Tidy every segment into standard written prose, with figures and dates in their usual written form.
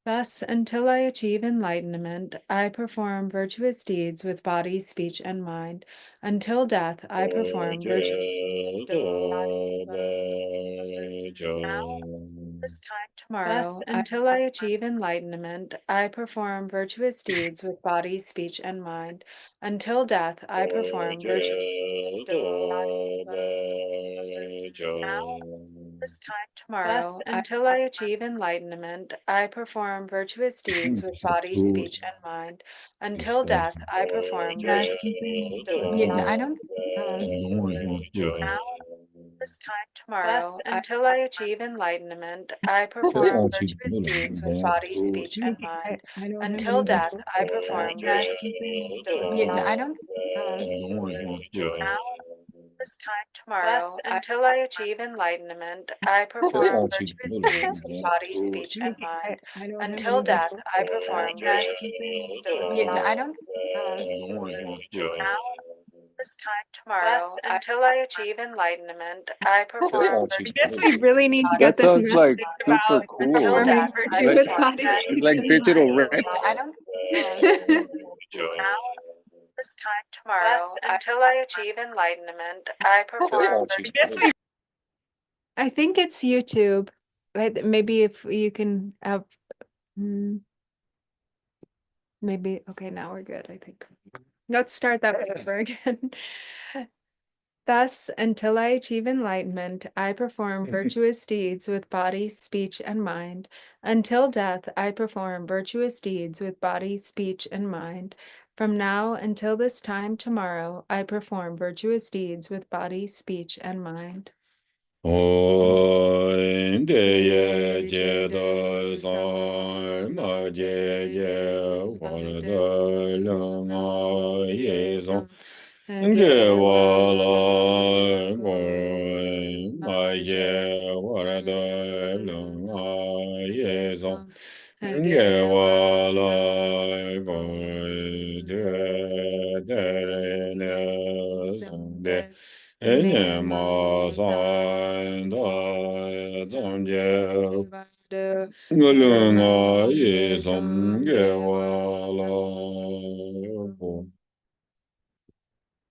Thus, until I achieve enlightenment, I perform virtuous deeds with body, speech, and mind. Until death, I perform virtuous deeds with body, speech, and mind. This time tomorrow. Thus, until I achieve enlightenment, I perform virtuous deeds with body, speech, and mind. Until death, I perform virtuous deeds with body, speech, and mind. This time tomorrow. Thus, until I achieve enlightenment, I perform virtuous deeds with body, speech, and mind. Until death, I perform virtuous deeds with Yeah, I body, don't think it does. now, this time tomorrow. Thus, until I achieve enlightenment, I perform virtuous deeds with body, speech, and mind. I don't have Until any death, I perform virtuous deeds with Yeah, I body, don't think it does. now, this time tomorrow. Thus, until I achieve enlightenment, I perform virtuous deeds with body, speech, and mind. I don't have Until any death, I perform virtuous deeds with Yeah, I body, don't think it does. now, this time tomorrow. Thus, until I achieve enlightenment, I perform I virtuous guess we deeds really with need to body, get That this sounds message like super about until cool. performing death, I virtue Like with perform body, it's speech, like and virtuous digital mind. rent. Yeah, I don't think it does. now, this time tomorrow. Thus, until I achieve enlightenment, I perform virtuous. I think it's YouTube. Maybe if you can have, mm, maybe, okay, now we're good, I think. Let's start that over again. Thus, until I achieve enlightenment, I perform virtuous deeds with body, speech, and mind. Until death, I perform virtuous deeds with body, speech, and mind. From now until this time tomorrow, I perform virtuous deeds with body, speech, and mind.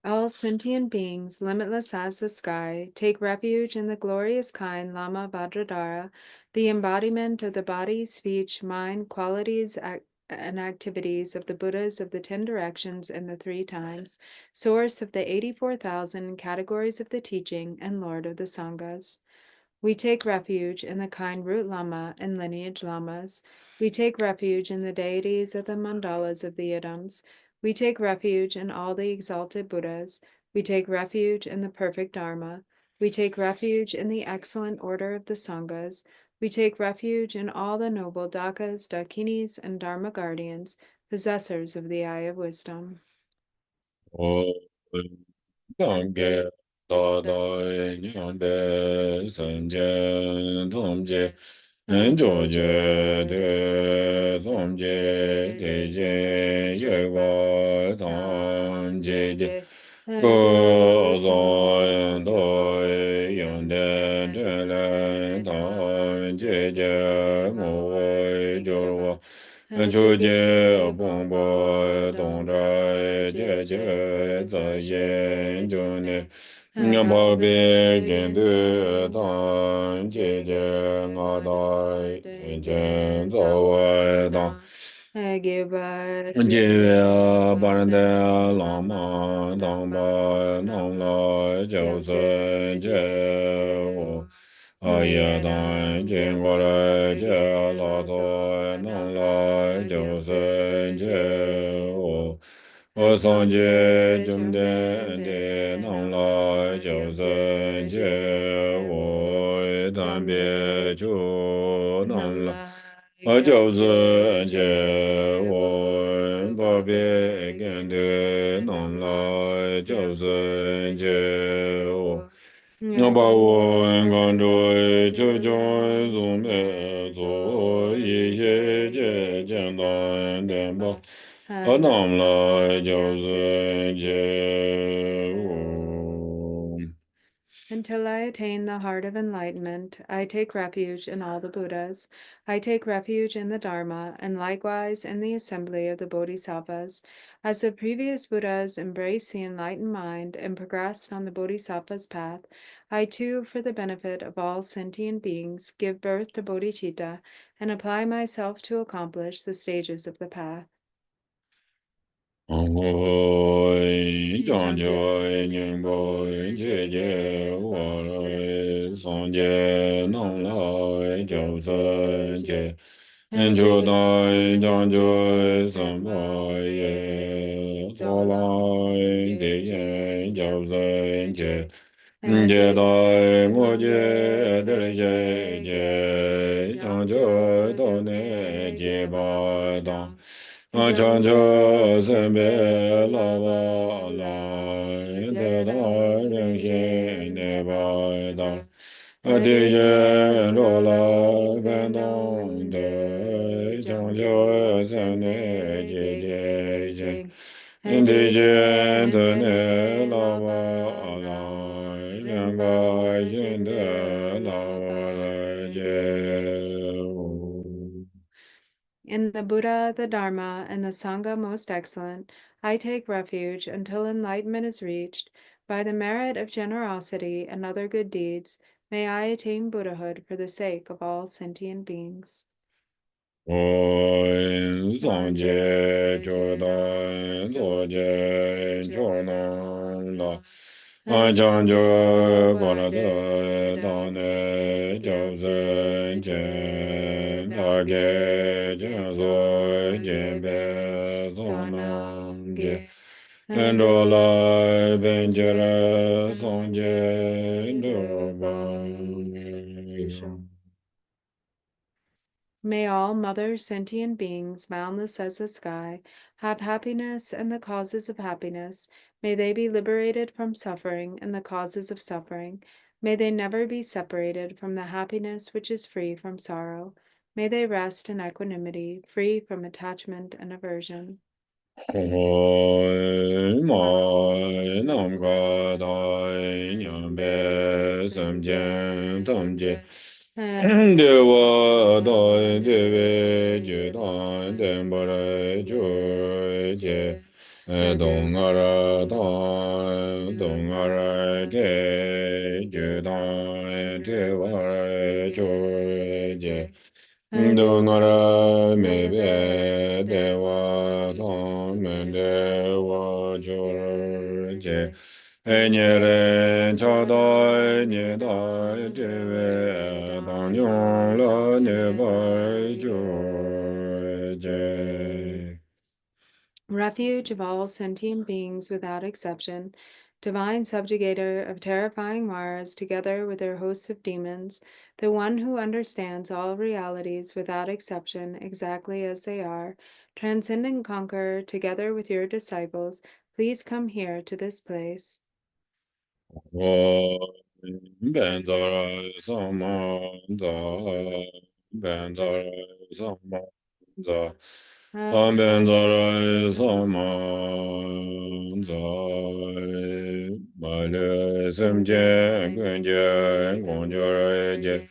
All sentient beings, limitless as the sky, take refuge in the glorious kind Lama Vajradhara, the embodiment of the body, speech, mind, qualities, and activities of the Buddhas of the 10 directions and the 3 times, source of the 84,000 categories of the teaching, and Lord of the Sanghas. We take refuge in the kind root Lama and lineage Lamas. We take refuge in the deities of the mandalas of the Idams. We take refuge in all the exalted Buddhas. We take refuge in the perfect Dharma. We take refuge in the excellent order of the Sanghas. We take refuge in all the noble Dakas, Dakinis, and Dharma guardians, possessors of the eye of wisdom. Until I attain the heart of enlightenment, I take refuge in all the Buddhas. I take refuge in the Dharma, and likewise in the assembly of the Bodhisattvas. As the previous Buddhas embraced the enlightened mind and progressed on the Bodhisattva's path, I too, for the benefit of all sentient beings, give birth to bodhicitta and apply myself to accomplish the stages of the path. Oi, Zhangjiu, Ningbo, Jie, Wo, Songjie, Nonglai, Jiao Sun, Jie, Enju Dai, Zhangjiu, Sanbo, Ye, Zuo Lai, Di Yan, Jiao Sun, Jie, Jie Dai, Mo Jie, De Jie, Jie, Zhangjiu, Do Ne, Jie Ba Dang. Chanjo sembe la ba la de da ren xin ne ba da di yen ro la ben dong de chanjo sem ne ji je jen di jen de ne la ba la ren ba yin de la ba je. In the Buddha, the Dharma, and the Sangha most excellent, I take refuge until enlightenment is reached. By the merit of generosity and other good deeds, may I attain Buddhahood for the sake of all sentient beings. Song jie zhuo dan zuo jie zhuo nong la jiang zhe guo la de dang ne jiao zhen jian da ge jian zuo jian bei song nong jie en zhuo lai ben jie re song jie zhuo bang. May all mother sentient beings, boundless as the sky, have happiness and the causes of happiness. May they be liberated from suffering and the causes of suffering. May they never be separated from the happiness which is free from sorrow. May they rest in equanimity, free from attachment and aversion. Hoi mai nam ga dai nyam be sam jian tam je de wa dai de ve je dan den ba re ju je dong a ra dan dong a ra ge je dan de wa re ju je do ngara me be de wa dong men de wa ju je e nye ren cha dai nye dai je ve dang yong la nye bai ju je. Refuge of all sentient beings without exception, divine subjugator of terrifying Maras together with their hosts of demons, the one who understands all realities without exception exactly as they are, transcendent conqueror together with your disciples, please come here to this place. Ben zara sama za ben zara sama za ben zara sama za ma le sem je gun je gong je re je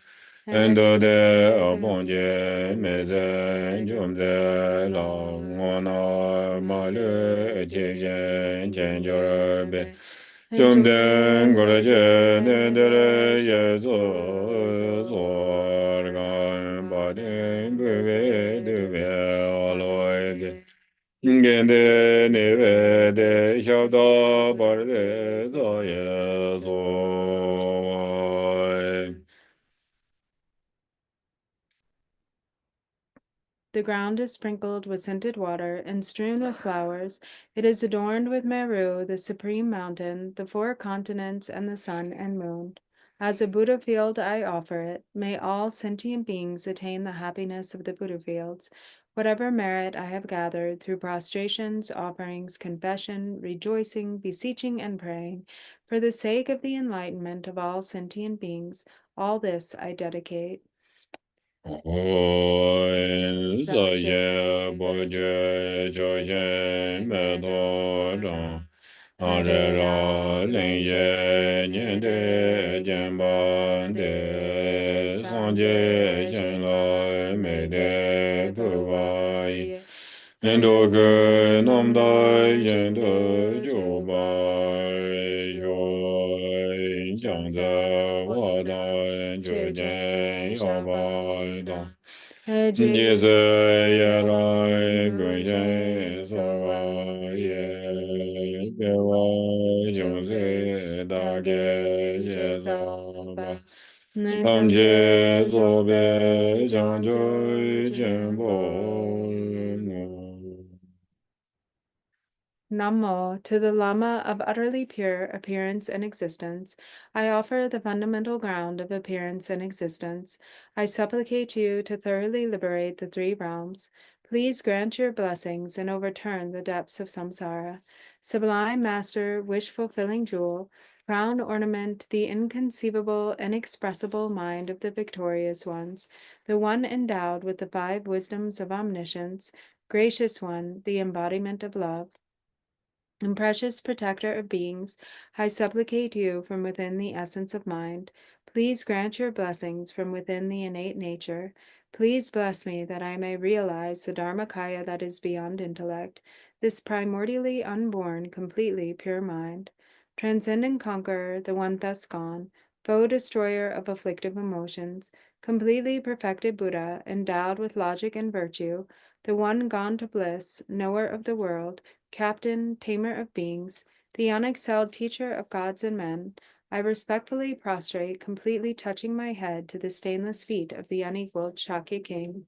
en de de a bon je me ze jum ze la ngo na ma le je je je re be Jumden Goraje Nendere Yezo Zorgan Badin Bube Dube Aloide Gende Neve de Shabda Barde Zoye. The ground is sprinkled with scented water and strewn with flowers. It is adorned with Meru, the supreme mountain, the four continents, and the sun and moon. As a Buddha field, I offer it. May all sentient beings attain the happiness of the Buddha fields. Whatever merit I have gathered through prostrations, offerings, confession, rejoicing, beseeching, and praying, for the sake of the enlightenment of all sentient beings, all this I dedicate. Sa ye bo je cho ye me do zhang 昂日绕灵耶年的肩膀的上界ရှင်来美的不外，印度个南大印度就把说想着我当就见要把当。你是也来归心所也，给我就是大概介绍吧。他们去左边将就见不。Namo, to the Lama of utterly pure appearance and existence, I offer the fundamental ground of appearance and existence. I supplicate you to thoroughly liberate the three realms. Please grant your blessings and overturn the depths of samsara. Sublime Master, wish-fulfilling jewel, crown ornament, the inconceivable, inexpressible mind of the victorious ones, the one endowed with the five wisdoms of omniscience, gracious one, the embodiment of love. And precious protector of beings, I supplicate you from within the essence of mind. Please grant your blessings from within the innate nature. Please bless me that I may realize the Dharmakaya that is beyond intellect, this primordially unborn, completely pure mind. Transcendent conqueror, the one thus gone, foe destroyer of afflictive emotions, completely perfected Buddha, endowed with logic and virtue, the one gone to bliss, knower of the world, captain, tamer of beings, the unexcelled teacher of gods and men, I respectfully prostrate, completely touching my head to the stainless feet of the unequaled Shakya king.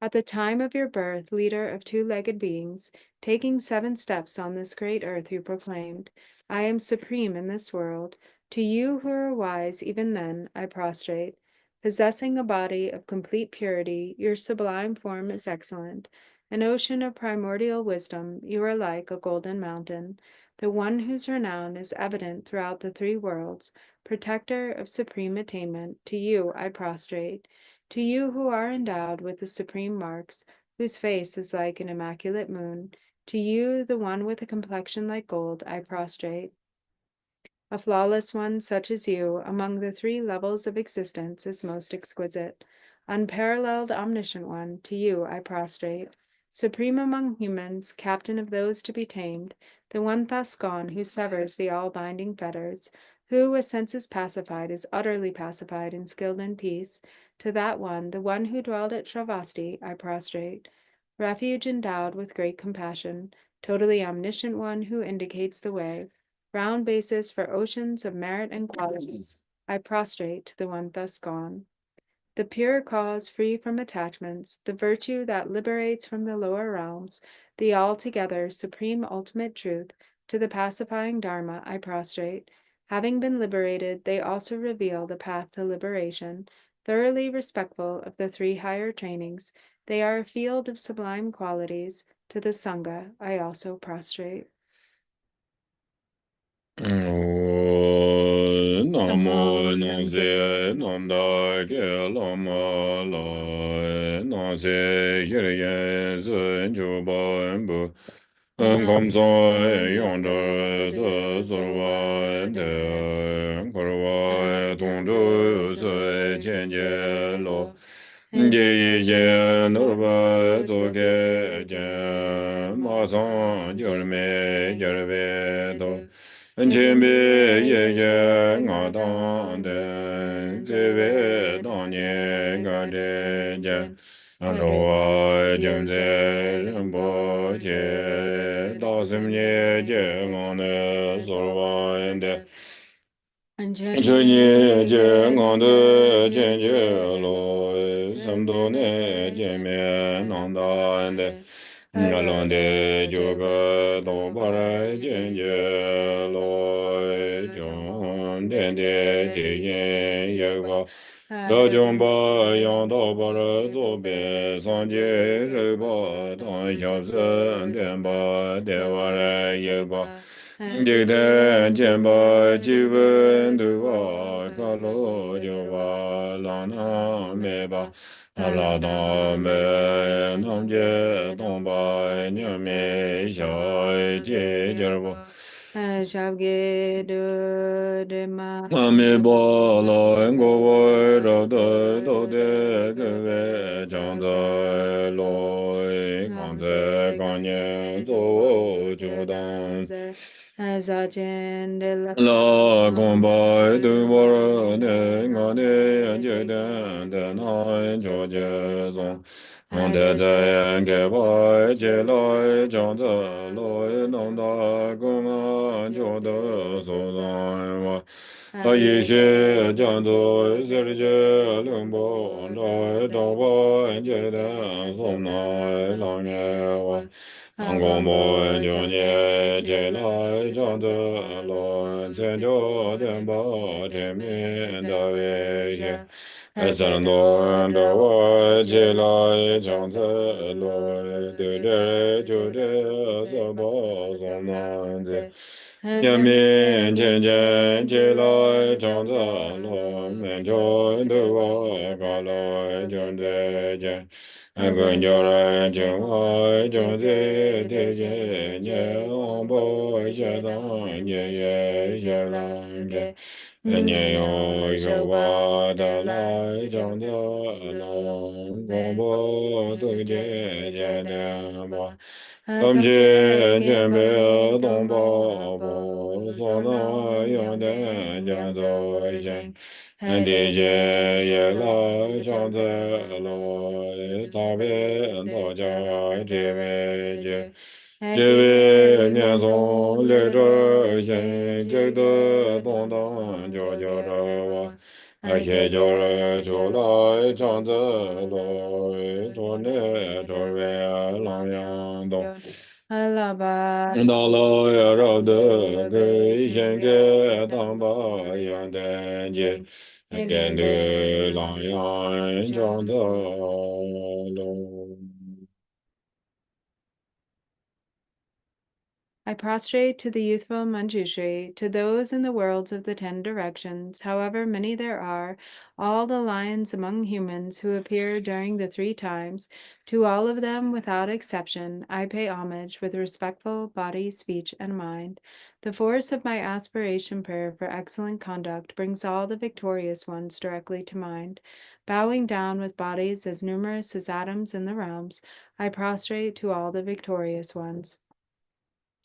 At the time of your birth, leader of two-legged beings, taking 7 steps on this great earth, you proclaimed, I am supreme in this world. To you who are wise, even then, I prostrate. Possessing a body of complete purity, your sublime form is excellent. An ocean of primordial wisdom, you are like a golden mountain, the one whose renown is evident throughout the 3 worlds, protector of supreme attainment, to you I prostrate. To you who are endowed with the supreme marks, whose face is like an immaculate moon, to you, the one with a complexion like gold, I prostrate. A flawless one such as you, among the 3 levels of existence, is most exquisite. Unparalleled omniscient one, to you I prostrate. Supreme among humans, captain of those to be tamed, the one thus gone who severs the all-binding fetters, who, with senses pacified, is utterly pacified and skilled in peace, to that one, the one who dwelled at Shravasti, I prostrate. Refuge endowed with great compassion, totally omniscient one who indicates the way, round basis for oceans of merit and qualities, I prostrate to the one thus gone. The pure cause free from attachments, the virtue that liberates from the lower realms, the altogether supreme ultimate truth, to the pacifying Dharma I prostrate. Having been liberated, they also reveal the path to liberation. Thoroughly respectful of the 3 higher trainings, they are a field of sublime qualities. To the Sangha I also prostrate. Namo Nonse Nanda Ke Lama Lai Nonse Kiryen Sen Chuban Bu Gom Sai Yong Zhe De Surwa De Korwa Tong Zhu Sui Qian Jie Lo Ye Ye Ye Nurba Zu Ge Jian Ma Sang Jir Me Jir Be Do Jin Bi Ye Ye Nga Dang Den Zi Wei Dang Nye Ga De Jian Rwa Jim Ze Rinpo Che Da Sim Nye Je Nga Ne Sorwa De Chunye Je Nga De Jen Je Lo Sam Do Ne Je Me Nang Da De Alonde Joga Do Bara Jen Je Lo Jong Den De De Yen Ye Ba Da Jong Ba Yang Da Bara Zo Be San Je Re Ba Dan Xiao Zhen Den Ba De Wa Re Ye Ba Ye Den Jian Ba Ji Wen Du Ba Ka Lo Jo Ba na me ba la da me nam je dong ba nya me sha je jer bo Shabge de ma me ba la ngo wo ra de do de ge we jang de lo gang de gang ye zo ju dan Zajen de la gong bai du bo ra ne nga ne je de de na jo je zong Mong de de yan ge bai je lai zhang ze loi nong da gong an jo de so zang wa a yi xie jiang zi zi jie lin bo zhai dong bai je de song nai lang ye wa ang gong bo jiao nie je lai zhang ze loi cian jiao dian ba zhen min da wei xie 三多的我起来，唱词来，对着就这什么什么的，人民渐渐起来，唱词来，面前的我过来，就这见，跟着来就爱，就这天见，年不写当年写啷个。年有有我的来将的龙广播对接见的吧，他们见别东宝宝，所能有的将走线，地界也来将在来，大便大家这位接。这位年松来这先，这个东当就这我，先叫人就来唱子来，做那做位郎阳东。Alaba 到了要绕的给先给当把样的接，跟着郎阳唱的喽。I prostrate to the youthful Manjushri, to those in the worlds of the 10 directions, however many there are, all the lions among humans who appear during the 3 times, to all of them without exception, I pay homage with respectful body, speech, and mind. The force of my aspiration prayer for excellent conduct brings all the victorious ones directly to mind. Bowing down with bodies as numerous as atoms in the realms, I prostrate to all the victorious ones.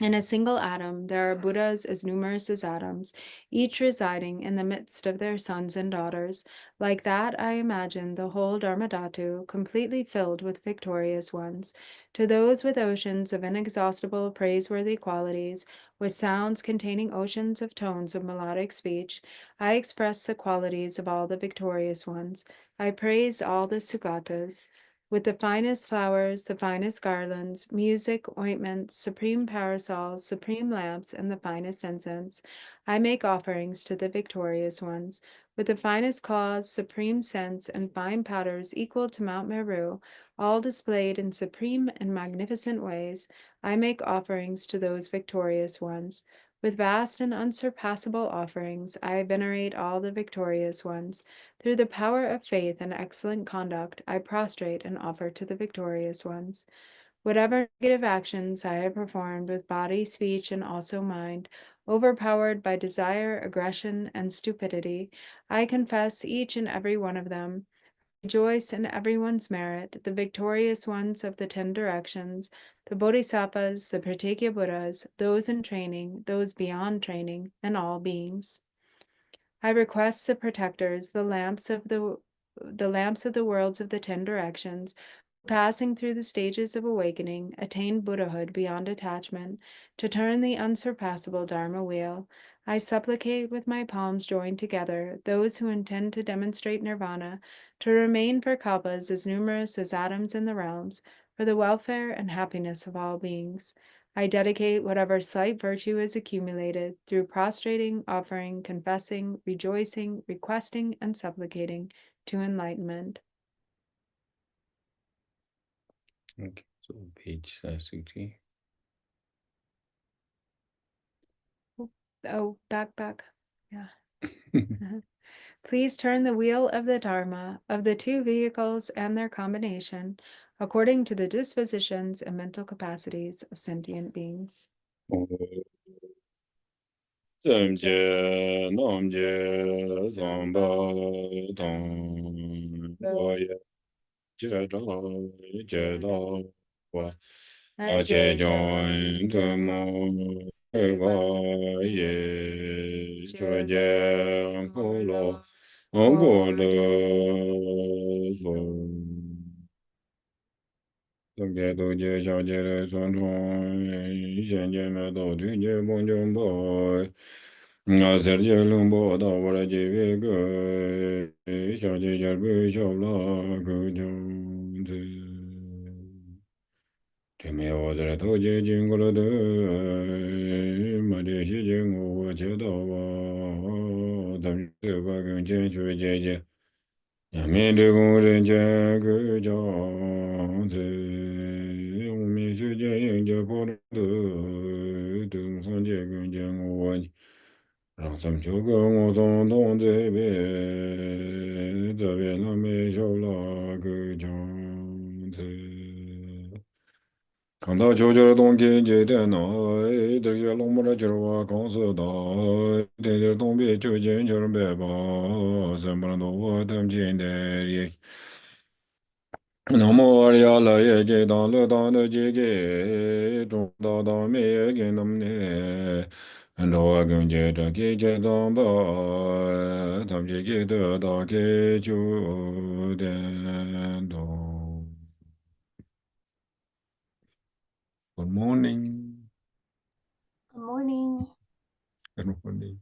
In a single atom, there are Buddhas as numerous as atoms, each residing in the midst of their sons and daughters. Like that, I imagine the whole Dharmadhatu completely filled with victorious ones. To those with oceans of inexhaustible praiseworthy qualities, with sounds containing oceans of tones of melodic speech, I express the qualities of all the victorious ones. I praise all the Sugatas. With the finest flowers, the finest garlands, music, ointments, supreme parasols, supreme lamps, and the finest incense, I make offerings to the victorious ones. With the finest cloths, supreme scents, and fine powders equal to Mount Meru, all displayed in supreme and magnificent ways, I make offerings to those victorious ones. With vast and unsurpassable offerings, I venerate all the victorious ones. Through the power of faith and excellent conduct, I prostrate and offer to the victorious ones. Whatever negative actions I have performed with body, speech, and also mind, overpowered by desire, aggression, and stupidity, I confess each and every one of them. Rejoice in everyone's merit, the victorious ones of the 10 directions, the Bodhisattvas, the Pratyekya Buddhas, those in training, those beyond training, and all beings. I request the protectors, the lamps of the worlds of the 10 directions, passing through the stages of awakening, attain Buddhahood beyond attachment, to turn the unsurpassable Dharma wheel. I supplicate with my palms joined together those who intend to demonstrate nirvana, to remain for kalpas as numerous as atoms in the realms, for the welfare and happiness of all beings. I dedicate whatever slight virtue is accumulated through prostrating, offering, confessing, rejoicing, requesting, and supplicating to enlightenment. Okay, so page 60. Oh, back. Yeah. Please turn the wheel of the Dharma, of the two vehicles and their combination, according to the dispositions and mental capacities of sentient beings. Good morning. Good morning. Good morning.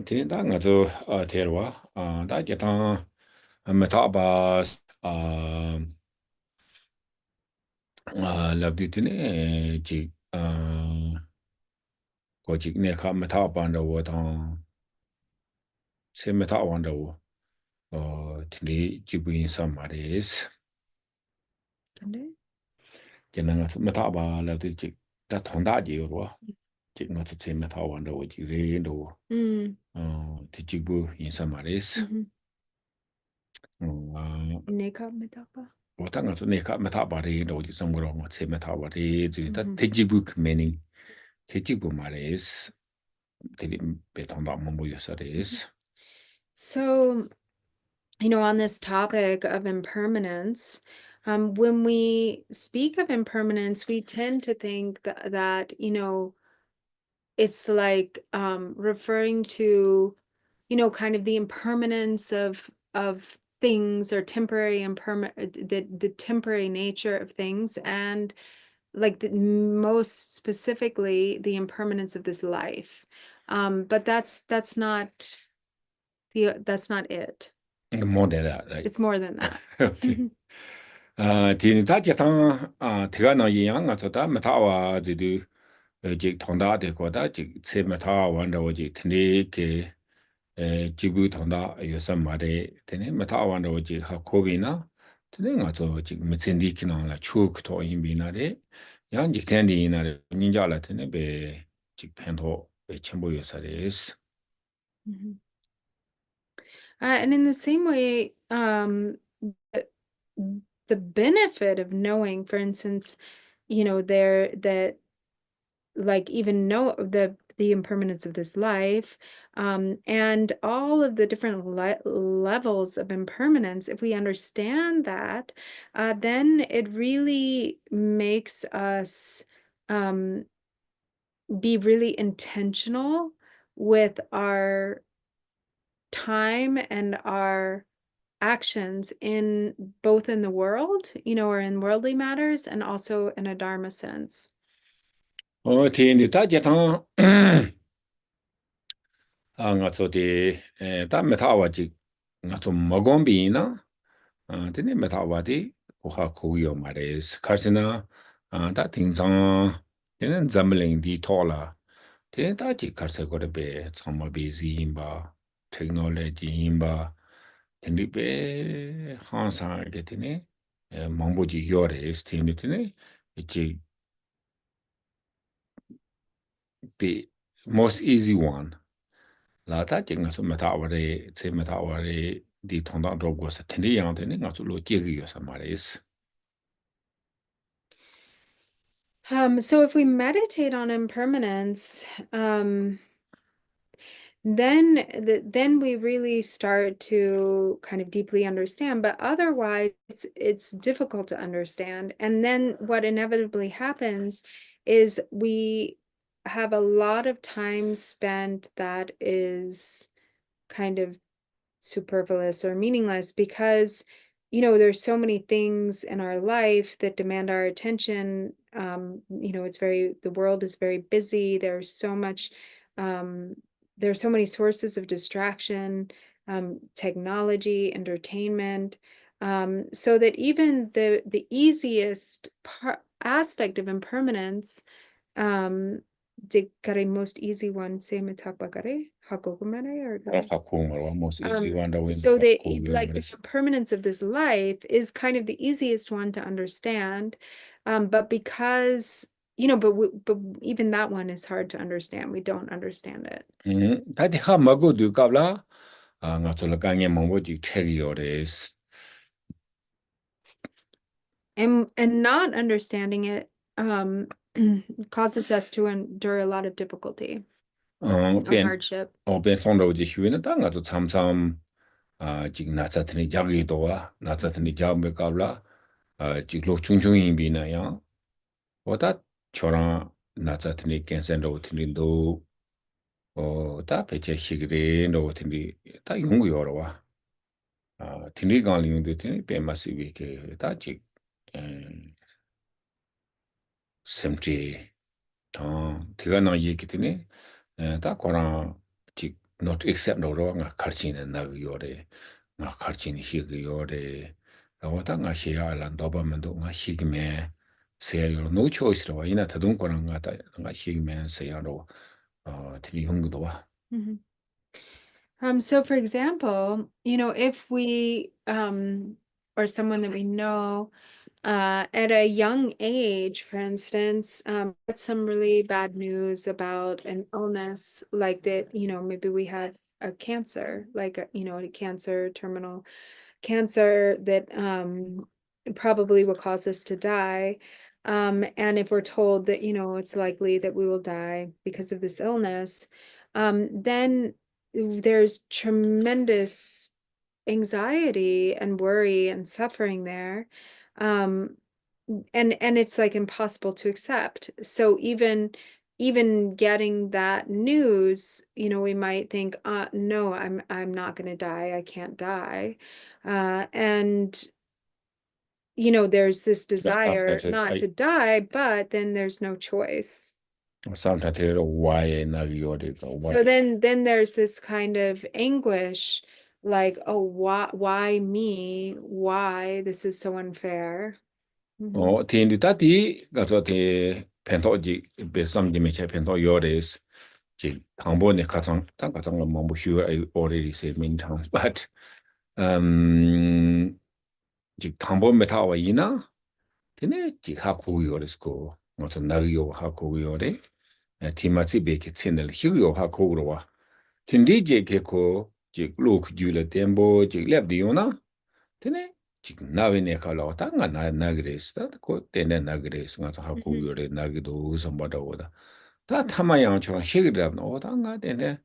Thì đã ngã zo thế rồi đã cái thằng mà thọ bà lập đi thế này chỉ có chỉ này khác mà thọ bà đâu thằng xem mà thọ bà đâu thì chỉ bị sao mà đấy cái năng mà thọ bà lập đi chỉ đã thằng đã gì rồi chỉ nó sẽ xem mà thọ bà đâu chỉ riêng đâu thì chỉ bị sao mà đấy Neka metapa. 我当然是那个没他把的，我就生活了，我才没他把的，就他第几步meaning，第几步嘛的是，这里别谈到么么有啥的是。So, on this topic of impermanence, when we speak of impermanence, we tend to think that it's like referring to, kind of the impermanence of things or temporary the temporary nature of things, and like most specifically the impermanence of this life. But that's not it. More than that, right? It's more than that. Okay. ทีนี้ถ้าจะทั้งที่ก็นอยยังอ่ะสุดท้ายไม่ท้าว่าจะดูจิกทองดาเด็กก็ได้จิกเสไม่ท้าวันเราจิกทีนี้ก็จิบุทองดาอยู่สมัยเดทีนี้ไม่ท้าวันเราจิกหักโควินะทีนี้งั้นจะจิกไม่เส้นดีขนาดละชูกทอยินบีนาเดยังจิกแทนดีนาเดนินจาละทีนี้เบจิกเพนทอเบเชมบุอยู่สาเดส And in the same way, the benefit of knowing, for instance, there that like even know the impermanence of this life, and all of the different levels of impermanence, if we understand that, then it really makes us be really intentional with our time and our actions in both in the world, or in worldly matters, and also in a Dharma sense. ทีนี้ถ้าจะทั้ง nga tso de ta me ta wa ji nga tso ma gon bi na de ne me ta wa de ko ha ko yo ma de ka sin na ta ting zang de ne zam ling di to la de ta ji ka se ko de be zang ma bi zi yin ba technology yin ba de ni be han sa ge de ne mang bo ji yo de sti ni de ne ji be most easy one 라다 징가서 메타워리 제 메타워리 디 통당 로고서 텐디 양한테는 가서 로지기여서 말이스. So if we meditate on impermanence, then we really start to kind of deeply understand, but otherwise it's difficult to understand. And then what inevitably happens is we have a lot of time spent that is kind of superfluous or meaningless because there's so many things in our life that demand our attention. The world is very busy. Um, there's so many sources of distraction, technology, entertainment, so that even the easiest aspect of impermanence, the most easy one, se me takbakare, hakokumare, or so the permanence of this life is kind of the easiest one to understand, but because but even that one is hard to understand. We don't understand it. 다디 하 먹어도 갑라 nga tsola kange mongbo jik chegi yores. And not understanding it causes us to endure a lot of difficulty or hardship. Ben songdo ji huina ta nga tso tsam jik natsatini jagi dowa, natsatini jagme kabla jik lo chung chung yinbi na yang. Oda chorang natsatini kensen do tini do ta peche shigiri do tini ta yungu yorwa. Tini gang li yungdo tini pe masiwi ke ta jik semti tiga na ye kitini ta korang jik not accept no ro nga karchin na yore nga karchin hi yore wata nga hiya lan doba mendo nga higme se yo no choice ro ina tadung korang nga ta nga higme se ya ro tini hungdo wa. So for example, if we or someone that we know at a young age, for instance, get some really bad news about an illness like that, maybe we have a cancer, like a cancer, terminal cancer that probably will cause us to die. And if we're told that, it's likely that we will die because of this illness, then there's tremendous anxiety and worry and suffering there. And it's like impossible to accept. So even getting that news, we might think, no, I'm not going to die. I can't die. And there's this desire not to die, but then there's no choice. Sometimes why na yore So then there's this kind of anguish, like, oh, why me? Why this is so unfair? Tiendi tati gazo te pentoji be samji meche pento yores ji tangbo ne kachang ta kachang la mambo sure I already said many times but ji tangbo meta wa ina tene ji ha ku yores ko ngazo nagyo ha ku yore timatsi be ke chenel hyo ha ku ro wa tindi je ke ko ji luk jule tembo ji leb di yona tene 지금 나वे네 칼라고 땅가 나 그랬어. 그 때내 나 그랬어. 가서 하고 요래 나기도 우선 받아오다. 다 타마양처럼 해그랍 오다가 때내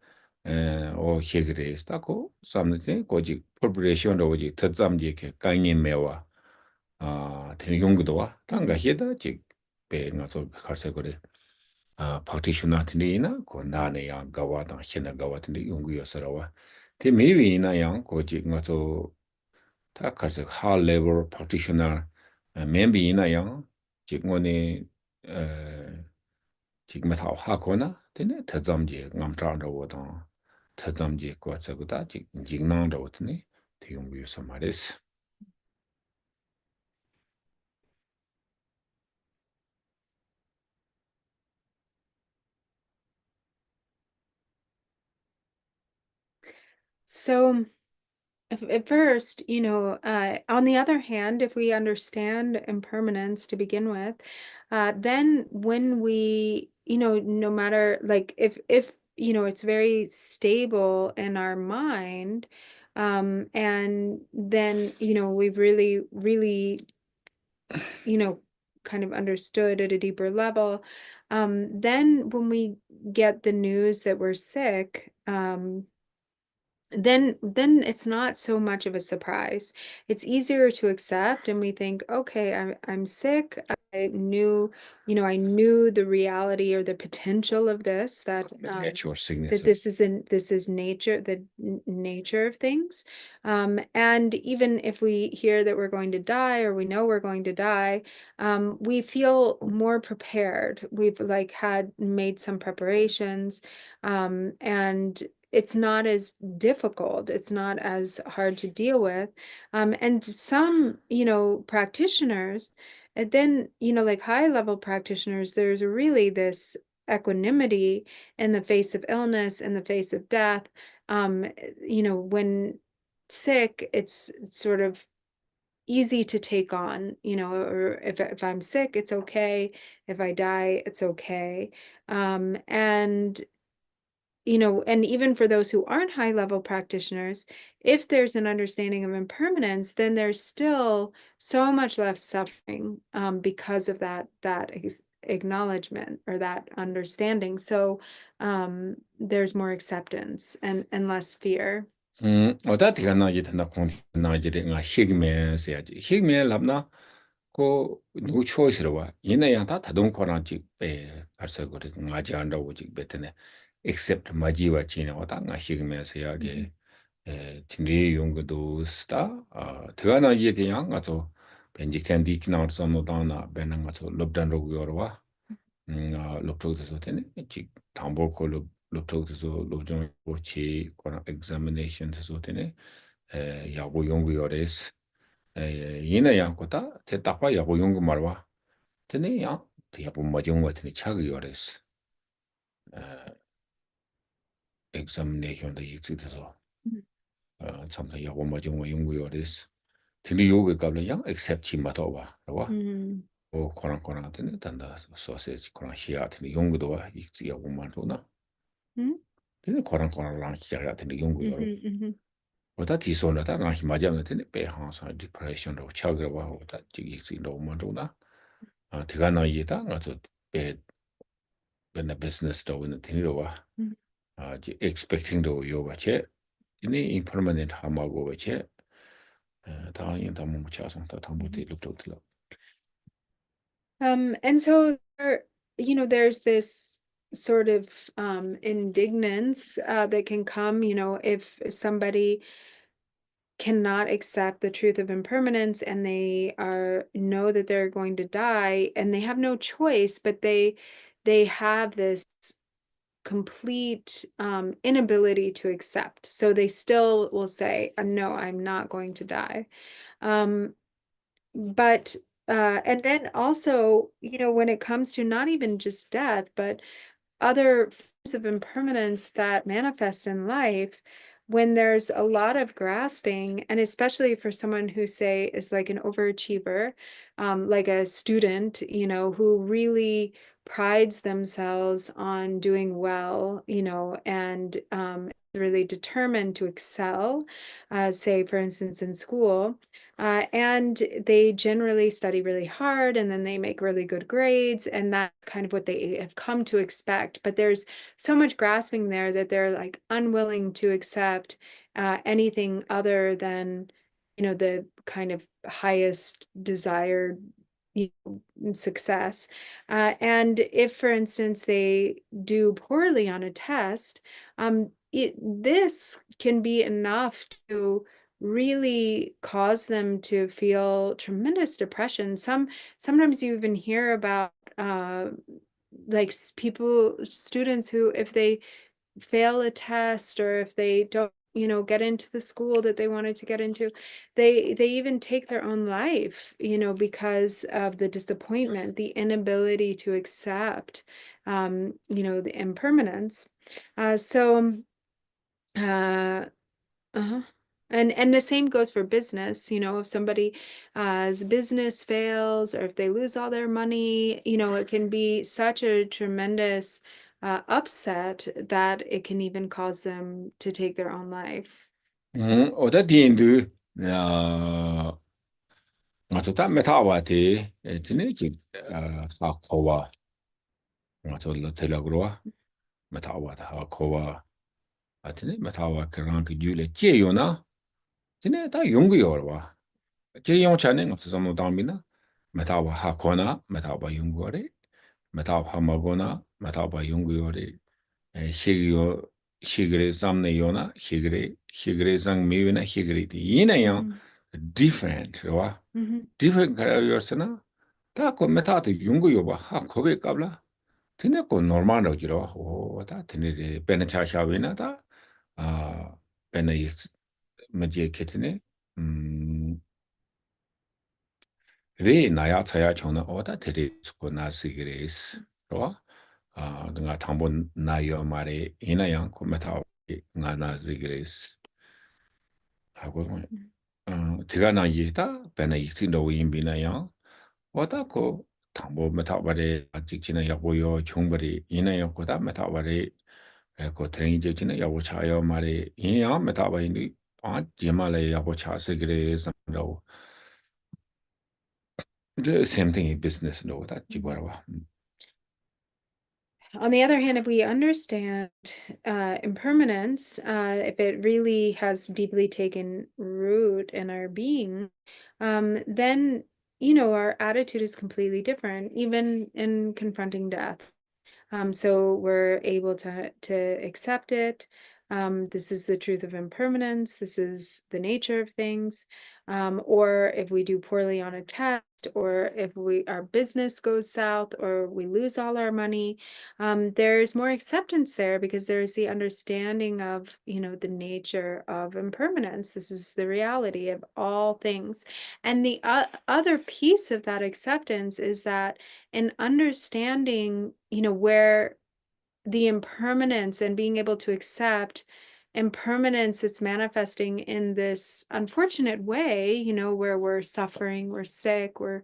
해그랬어. 고 삼는데 고지 corporation도 오지 특zam지 이렇게 강인 매와 되는 용도와 땅가 해다 지 배가서 갈세 그래. 파티슈나트리나 고 나네야 가와다 신나 가와든지 용구여서라와. 대 메위나 양 고지 가서 다 가서 high level practitioner maybe ina yang 직원이 지금 다 하거나 되네 대점지 감자로 오다 대점지 거 저거다 직능으로 오더니 대용 위해서 말했어. So at first, on the other hand, if we understand impermanence to begin with, then when we, no matter like if it's very stable in our mind. And then, we've really, really, kind of understood at a deeper level. Then when we get the news that we're sick, then it's not so much of a surprise. It's easier to accept, and we think, okay, I'm sick. I knew, I knew the reality or the potential of this, that Natural that sicknesses. this is nature, the nature of things. And even if we hear that we're going to die, or we know we're going to die, we feel more prepared. We've like had made some preparations, and it's not as difficult. It's not as hard to deal with. And some, practitioners, and then, like high level practitioners, there's really this equanimity in the face of illness, in the face of death. When sick, it's sort of easy to take on, or if I'm sick, it's okay. If I die, it's okay. And and even for those who aren't high level practitioners, if there's an understanding of impermanence, then there's still so much less suffering, because of that acknowledgement or that understanding. So there's more acceptance and less fear. 어다 tiga na ji tanda kong na ji nga higmen se ya ji higmen labna ko no choice ro ina ya ta tadong ko na ji be arsa go ri nga ji anda wo ji betene except ma ji wa chi na wa nga higmen se ya ge tinri yong go do sta tiga na ji ge yang nga zo benji kan di kna so no da na ben nga zo lob dan ro go ro wa lob to so tene ji tambo ko lob to so lob jong wo chi ko na examination so tene 야구 연구열에서 이나 양코다 대답과 야구 연구 말와 되네 야 대야부 마정 같은 차그 열에서 examination도 익스돼서 참사 야구 마정 연구열에서 근데 요게 가면 양 accept 맞아 봐. 봐. 코랑 되네 단다 소세지 코랑 히야 되네 연구도 와 익지 야구 말도나 근데 코랑 히야 되네 연구열 오다 디소나다 나 힘마자면 되네 배항사 디프레션으로 차그와 오다 지기지 너무 많구나 대가 나이다 가서 배 benna business do in the wa ji expecting do yo ba che ini impermanent ha ma go ba che ta yin ta mo cha song ta thang bo te lu to lo And so there's this sort of indignance that can come, if somebody cannot accept the truth of impermanence, and they know that they're going to die, and they have no choice, but they have this complete inability to accept. So they still will say, no, I'm not going to die. But and then also, when it comes to not even just death, but other forms of impermanence that manifest in life, when there's a lot of grasping, and especially for someone who, say, is like an overachiever, like a student, who really prides themselves on doing well, and really determined to excel, say, for instance, in school. And they generally study really hard, and then they make really good grades, and that's kind of what they have come to expect. But there's so much grasping there that they're like unwilling to accept anything other than, the kind of highest desired, success. And if, for instance, they do poorly on a test, this can be enough to really cause them to feel tremendous depression. Sometimes you even hear about like students who, if they fail a test, or if they don't, get into the school that they wanted to get into, they even take their own life, because of the disappointment, the inability to accept, the impermanence. So uh-huh. And the same goes for business. If somebody's business fails, or if they lose all their money, it can be such a tremendous upset that it can even cause them to take their own life. 어다 디인도 아 맞다 메타와티 에티네지 하코와 맞을 텔라그로와 메타와다 하코와 아티네 메타와 그런 그 뉴레 제요나 티네 다 용구요와 제용 차는 없어서 뭐 담비나 메타와 하코나 메타와 용구어레 메타와 하마고나 메타와 용구요레 시기요 시그레 삼네요나 시그레 상미요나 시그레티 이나요 different 와 different 가요스나 다그 메타도 용구요바 하 거기 qabla 티네 거 normal 지로 오다 티네 베네차샤위나다 아 베네 맞게 케티네 레 나야 차야 총나 오다 테리 스코 나시그레스 로 nga thangbo na yo mare ina yang ko meta nga na zigres hago tiga na yita bena yixin do yin bina yang wata ko thangbo meta bare jikchina yago yo chongbari ina yang ko da meta bare ko training jikchina yago cha yo mare yin yang meta ba yin jema le yago cha zigres do the same thing in business no da jigwara. On the other hand, if we understand impermanence, if it really has deeply taken root in our being, then our attitude is completely different, even in confronting death. So we're able to accept it. This is the truth of impermanence. This is the nature of things. Or if we do poorly on a test, or if our business goes south, or we lose all our money, there's more acceptance there because there's the understanding of, the nature of impermanence. This is the reality of all things. And the other piece of that acceptance is that in understanding, where the impermanence and being able to accept impermanence that's manifesting in this unfortunate way, where we're suffering, we're sick, we've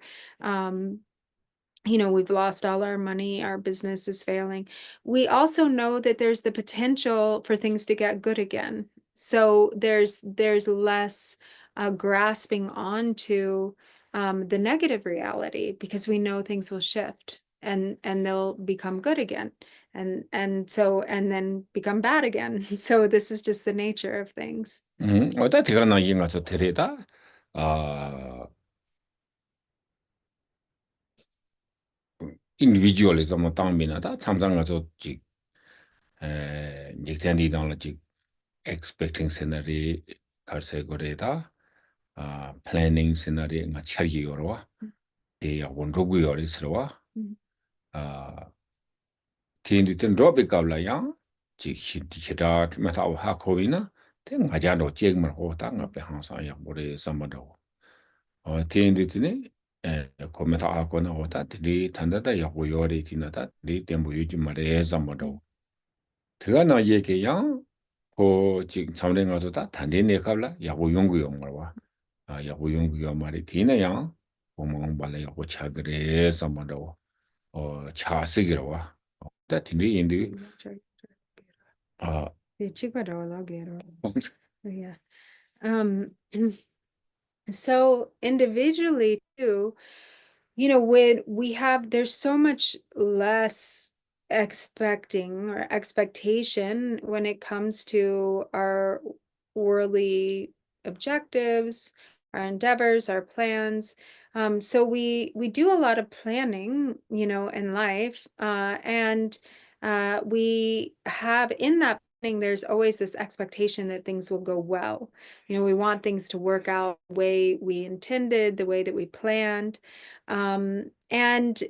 lost all our money, our business is failing. We also know that there's the potential for things to get good again. So there's less grasping onto the negative reality because we know things will shift and they'll become good again and then become bad again. So this is just the nature of things. 어다 tiga na yin aso tereda individualism 당비나 다 참상 가서 직 닉텐디 당라 직 expecting scenario 갈세 거래다 planning scenario nga 차기 요로와 대 원로구 요리스로와 티인디든 로비 갑라야 직 히다 메타 하코비나 대 가자로 잭만 호다 nga 배 항상 야 모레 삼마도 티인디드네 코메타 하코나 호다 디 탄다다 야고 요리 티나다 디 템부 유지 마레 삼마도 그가 나 얘기야 지금 잠래 가서 다 단대내 갑라 야고 연구용 말와 야고 연구용 말이 디나야 보면 발에 야고 차그래 삼마도 차쓰기로 와 다 디네 인디 아 Yeah. So individually too, when there's so much less expecting or expectation when it comes to our worldly objectives, our endeavors, our plans. So we do a lot of planning, in life, and we have in that planning, there's always this expectation that things will go well. We want things to work out the way we intended, the way that we planned. And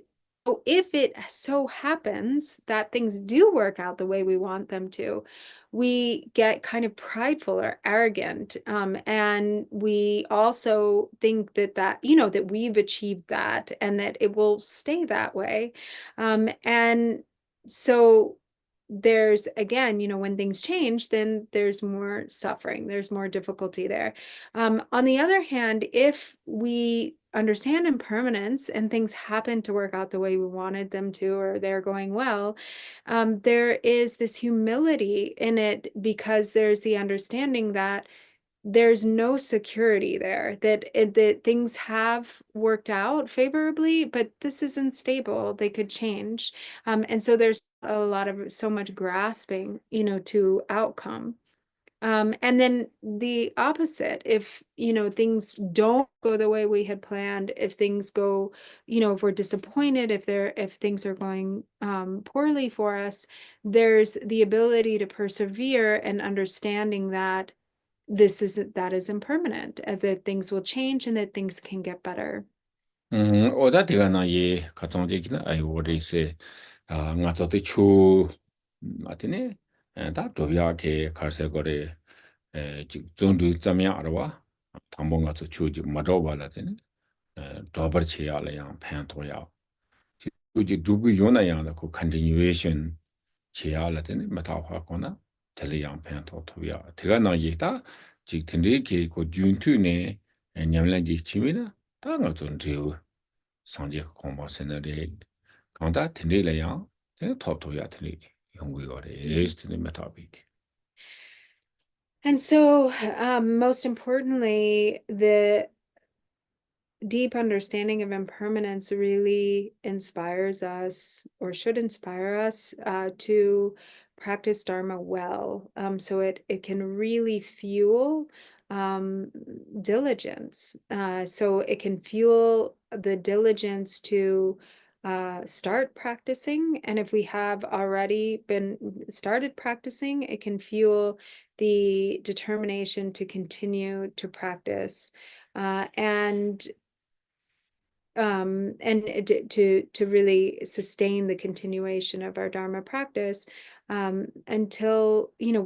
if it so happens that things do work out the way we want them to, we get kind of prideful or arrogant. And we also think that we've achieved that and that it will stay that way. And so there's, again, when things change, then there's more suffering, there's more difficulty there. On the other hand, if we understand impermanence and things happen to work out the way we wanted them to, or they're going well, there is this humility in it, because there's the understanding that there's no security there, that things have worked out favorably, but this isn't stable. They could change. And so there's a lot of so much grasping, to outcome. And then the opposite, if, things don't go the way we had planned, if things go, if we're disappointed, if things are going poorly for us, there's the ability to persevere and understanding that that is impermanent, that things will change and that things can get better. 오다 대가나 예 가정적이나 아이 오리세 nga tso te chu atine da dobya ke karse gore ji zondu zamya arwa tambo nga tso chu ji ma do bala de dobar che ya la yang pan to ya ji du gu yona yang da ko continuation che ya la de ma ta hwa ko na tele yang pan to ya tega na ye da ji tinde ke ko jun tu ne nyamlan ji chimina da nga zon jiu 상제 공부하시는데 강다 틀리래요. 제가 톱톱이야 틀리 연구거래 에스트는 메타빅. And so, most importantly, the deep understanding of impermanence really inspires us, or should inspire us, to practice Dharma well. So it can really fuel diligence. So it can fuel the diligence to start practicing. And if we have already been started practicing, it can fuel the determination to continue to practice. And to really sustain the continuation of our Dharma practice, until Or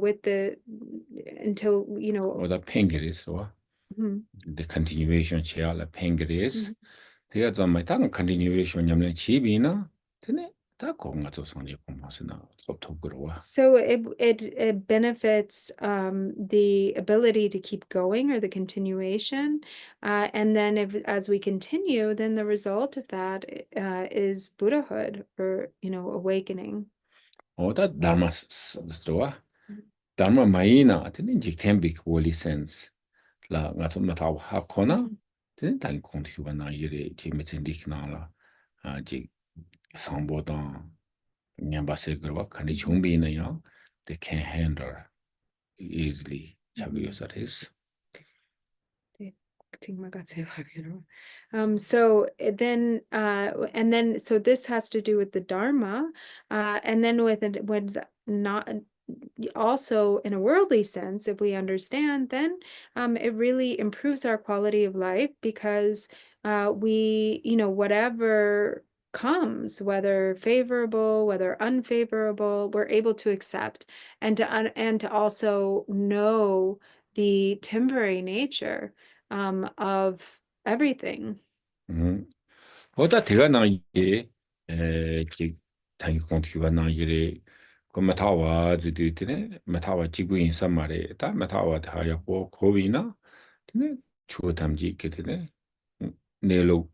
the pancreas or the continuation chair la pancreas. The other my tongue continuation nyamle chibina. Tene ta ko nga to 상제 공부하시나 톱톱 그러와. So it benefits the ability to keep going, or the continuation, and then as we continue, then the result of that is Buddhahood, or awakening. Oda dharma stoa. Dharma maina tene ji can be holy sense. La nga to mata ha kona. Tene tan kontiwa na yire ji metsindik na la ji sambo dan nyambase gurwa kandi chumbi na ya they can handle easily chaguyosares. So then, and then, so this has to do with the Dharma, and then with not also in a worldly sense, if we understand, then it really improves our quality of life, because we, whatever comes, whether favorable, whether unfavorable, we're able to accept, and to also know the temporary nature of everything. Oda tiga na ye ji tangi kontiwa na yire ko matawa zidu tene matawa jiguin samare ta matawa ta ya ko kowi na tene chuotamji ke tene nelo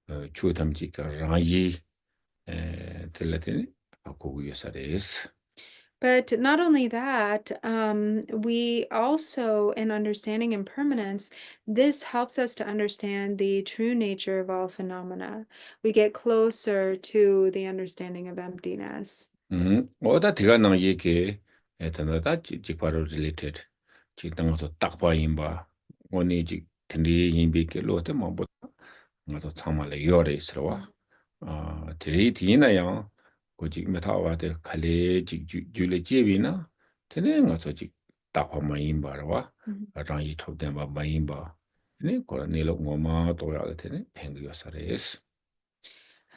chuotamji ka rangi tele tene akoguyosares. But not only that, we also, in understanding impermanence, this helps us to understand the true nature of all phenomena. We get closer to the understanding of emptiness. Oda tiga na ye ke etana da jikparo related. Jikdang so takpa yinba. Oni jik tindi yinbi ke lo te mambo nga so tsama le yore israwa. Tiri tina yang ko jik metawa de kale jik jule jebi na tene nga so jik takpa ma yinba rawa. Rangi chobdenba ma yinba. Tene kora nilo ngoma toya le tene pengu yosares.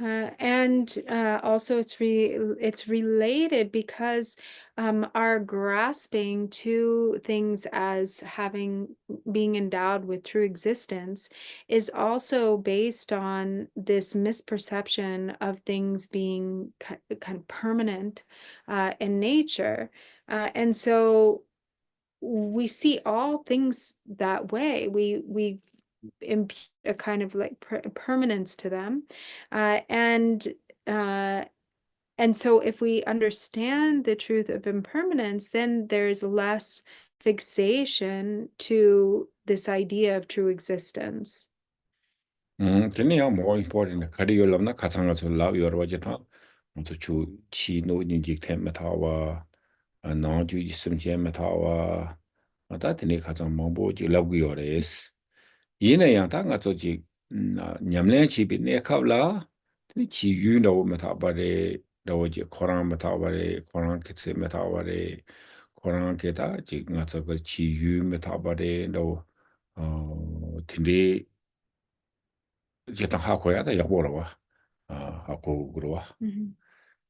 And also it's related because our grasping to things as being endowed with true existence is also based on this misperception of things being kind of permanent in nature. And so we see all things that way. We impute a kind of like permanence to them, uh, and uh, and so if we understand the truth of impermanence, then there's less fixation to this idea of true existence. tene ya more important kari yo lamna kachanga so lab yor wa jeta so chu chi no ni jik them meta wa na ju jisim je meta wa ta tene kachang mangbo ji lab gu yor es yina yang ta nga so ji nyamlen chi bi ne khab la tene chi yu no meta ba re do ji korang meta ba re korang kitse meta ba re korang ke ta ji nga so ga chi yu meta ba re do tene 일단 하고야 돼 여보러 와. 하고 그러와.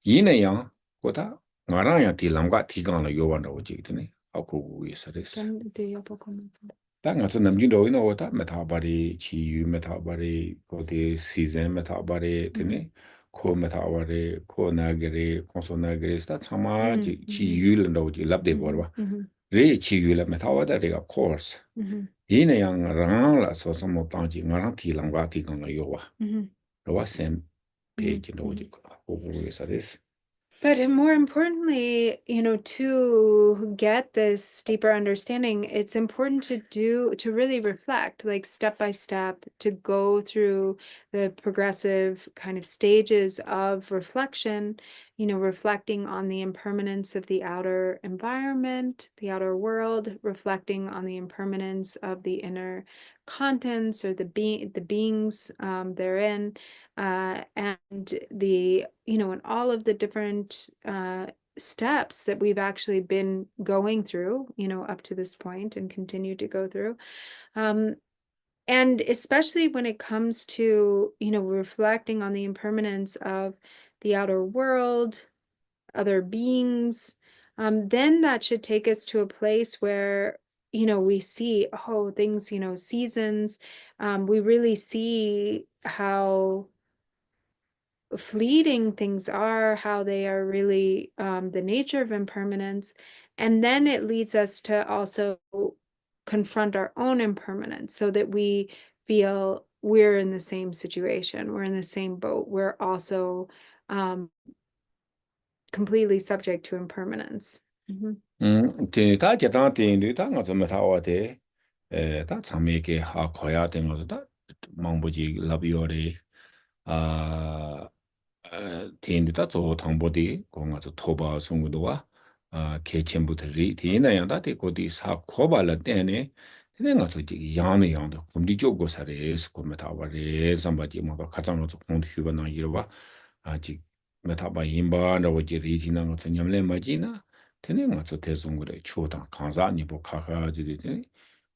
이내양 거다 나랑야 딜람과 디강을 요한다고 지기더니 하고 위해서랬어. 땅에서 남진도 있는 거다 메타바리 치유 메타바리 거기 시즌 메타바리 되네. 코 메타바리 코 나게리 콘소나게리스다 참아 치유를 지 랍데 버와. 레 치유를 메타바다리가 코र्स. 이내양 랑라 소소 못 방지 나랑 딜람과 디강을 요와. 로와 셈 페이지 노지 하고 위해서랬어. But more importantly, to get this deeper understanding, it's important to really reflect, like step by step, to go through the progressive kind of stages of reflection, reflecting on the impermanence of the outer environment, the outer world, reflecting on the impermanence of the inner contents or the beings therein, and and all of the different steps that we've actually been going through, up to this point and continue to go through. And especially when it comes to, reflecting on the impermanence of the outer world, other beings, then that should take us to a place where, we see, things, seasons. We really see how fleeting things are, how they are really the nature of impermanence. And then it leads us to also confront our own impermanence so that we feel we're in the same situation, we're in the same boat, we're also completely subject to impermanence. 다 계단 때인데 다 가서 메타와 돼. 다 참에게 하 거야 된 거도 다 망보지 라비오레 티인데 저 당보디 공가서 토바 송구도와 개천부터리 티나야다 데고디 사 코발라 때네 내가 저기 양의 양도 금리 쪽고 살에서 고메타바레 삼바지 뭐가 가장로 공도 휴바나 이러와 아직 메타바 임바라고 지리티나 거 냠레 마지나 테네가 저 대송그래 추다 강사니 뭐 카카지리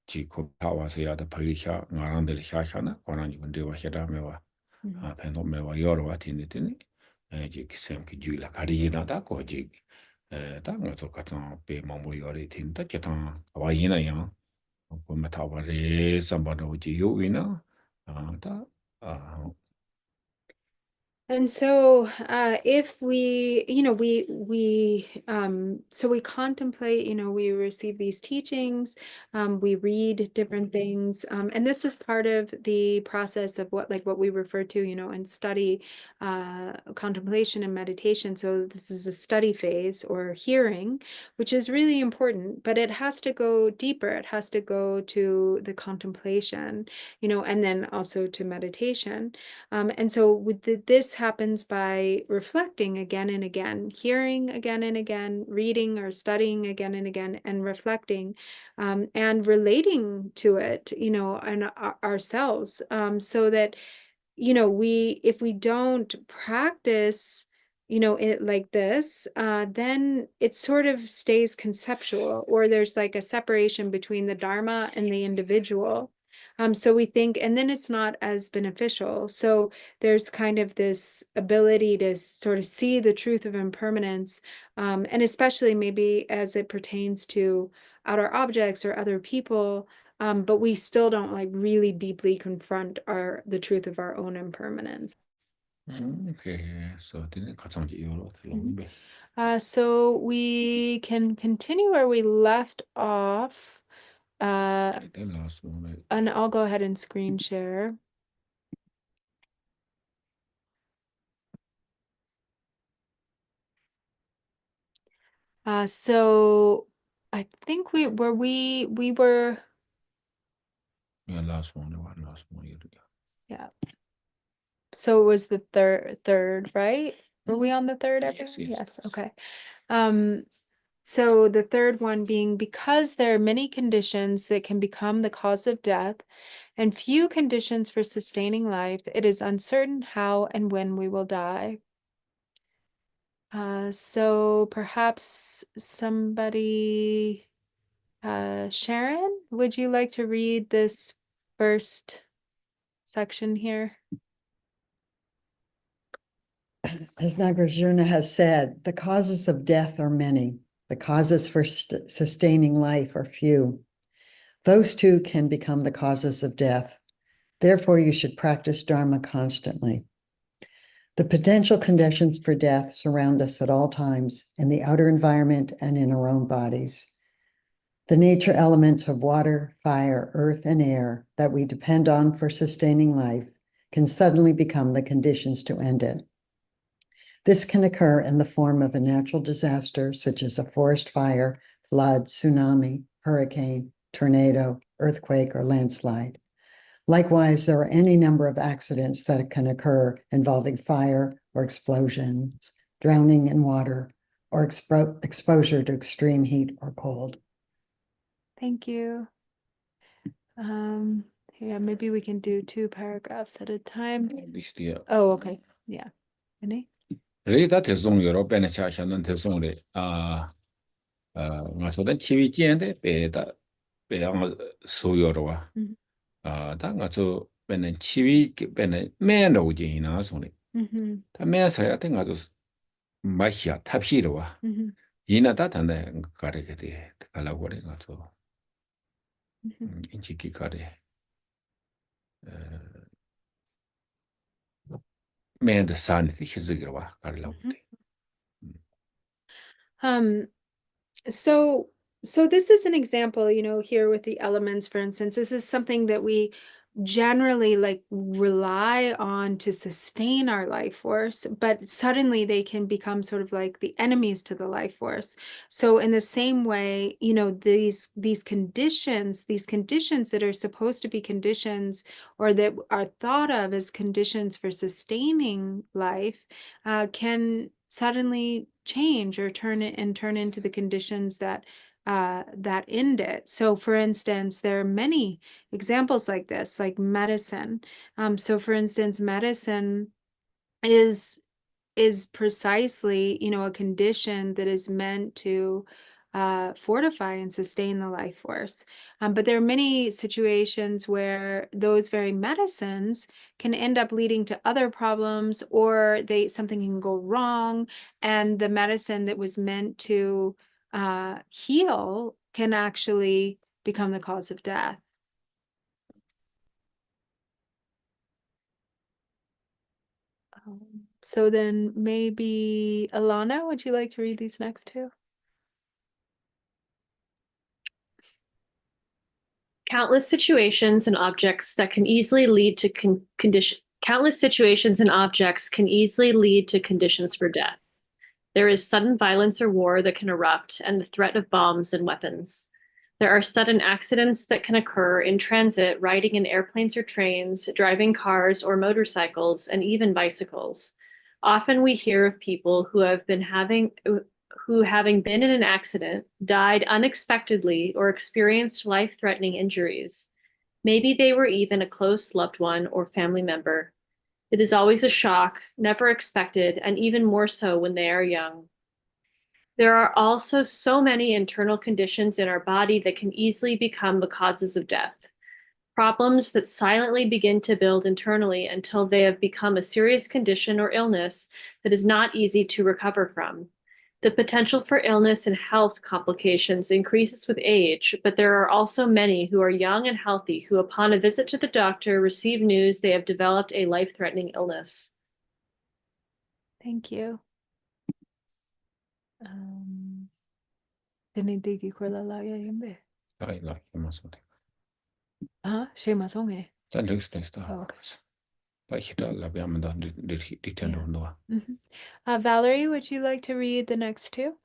지코 파와서야다 파리샤 나란들 샤샤나 고라니 근데와 헤다메와 펜도메와 여러와 티니티니 지 기셈 기주라 가리나다 고지 당가 저 같은 배 뭐뭐 요리 팀다 계단 와이나야 고메타바레 삼바도 지 요위나 다 And so if so we contemplate, we receive these teachings, we read different things, and this is part of the process of what we refer to, and study, contemplation and meditation. So this is the study phase or hearing, which is really important, but it has to go deeper. It has to go to the contemplation, and then also to meditation. And so this happens by reflecting again and again, hearing again and again, reading or studying again and again, and reflecting, and relating to it, and ourselves, so that, if we don't practice, it like this, then it sort of stays conceptual, or there's like a separation between the Dharma and the individual. So we think, and then it's not as beneficial. So there's kind of this ability to sort of see the truth of impermanence, and especially maybe as it pertains to outer objects or other people, but we still don't like really deeply confront the truth of our own impermanence. Okay, so didn't cut on you. So we can continue where we left off. The last one. And I'll go ahead and screen share. So I think we were Yeah, last one. yeah. So it was the third, right? Were we on the third, everyone? Yes. Okay. So the third one being, because there are many conditions that can become the cause of death and few conditions for sustaining life, it is uncertain how and when we will die. So perhaps somebody, Sharon, would you like to read this first section here? As Nagarjuna has said, the causes of death are many. The causes for sustaining life are few. Those two can become the causes of death. Therefore, you should practice Dharma constantly. The potential conditions for death surround us at all times in the outer environment and in our own bodies. The nature elements of water, fire, earth, and air that we depend on for sustaining life can suddenly become the conditions to end it. This can occur in the form of a natural disaster, such as a forest fire, flood, tsunami, hurricane, tornado, earthquake, or landslide. Likewise, there are any number of accidents that can occur involving fire or explosions, drowning in water, or exposure to extreme heat or cold. Thank you. Yeah, maybe we can do 2 paragraphs at a time. At least, yeah. Oh, okay. Yeah. Any? That is on your open chat and then only. So then TV and the so your. 당아저 맨날 치위 맨날 맨 오지나 소리 다 매사야 ten가저 마히야 탑히로와 이나다 단데 가르게 돼 갈라고래 가서 인치기 가래 맨데 산이 히즈기로와 갈라고 돼 So this is an example, here with the elements, for instance. This is something that we generally like rely on to sustain our life force, but suddenly they can become sort of like the enemies to the life force. So in the same way, these conditions that are supposed to be conditions, or that are thought of as conditions for sustaining life, can suddenly change or turn into the conditions that end it. So for instance, there are many examples like this, like medicine. So for instance, medicine is precisely, a condition that is meant to fortify and sustain the life force. But there are many situations where those very medicines can end up leading to other problems, or something can go wrong, and the medicine that was meant to heal can actually become the cause of death. So then maybe Alana, would you like to read these next two? Countless situations and objects that can easily lead to countless situations and objects can easily lead to conditions for death. There is sudden violence or war that can erupt, and the threat of bombs and weapons. There are sudden accidents that can occur in transit, riding in airplanes or trains, driving cars or motorcycles, and even bicycles. Often we hear of people who having been in an accident, died unexpectedly, or experienced life-threatening injuries. Maybe they were even a close loved one or family member. It is always a shock, never expected, and even more so when they are young. There are also so many internal conditions in our body that can easily become the causes of death. problems that silently begin to build internally until they have become a serious condition or illness that is not easy to recover from. The potential for illness and health complications increases with age, but there are also many who are young and healthy who, upon a visit to the doctor, receive news they have developed a life-threatening illness. Thank you. Tinitiki ko lalaya yimbe. I like him or something. Shema songe. That looks nice. Okay. But he does love him, and did he tend Yeah. to know? Valerie, would you like to read the next two?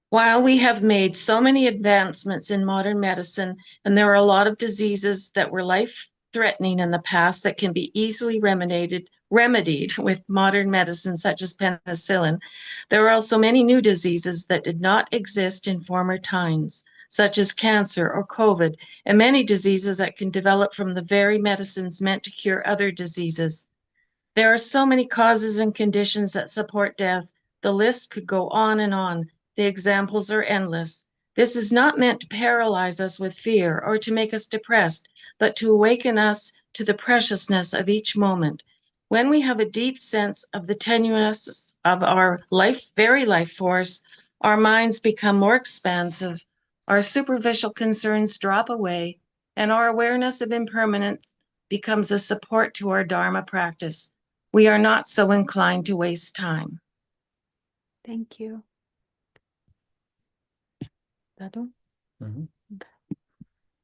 While we have made so many advancements in modern medicine, and there are a lot of diseases that were life-threatening in the past that can be easily remedied with modern medicine, such as penicillin, there are also many new diseases that did not exist in former times, such as cancer or COVID, and many diseases that can develop from the very medicines meant to cure other diseases. There are so many causes and conditions that support death. The list could go on and on. The examples are endless. This is not meant to paralyze us with fear or to make us depressed, but to awaken us to the preciousness of each moment. When we have a deep sense of the tenuousness of our very life force, our minds become more expansive, our superficial concerns drop away, and our awareness of impermanence becomes a support to our Dharma practice. We are not so inclined to waste time. Thank you. Dadu?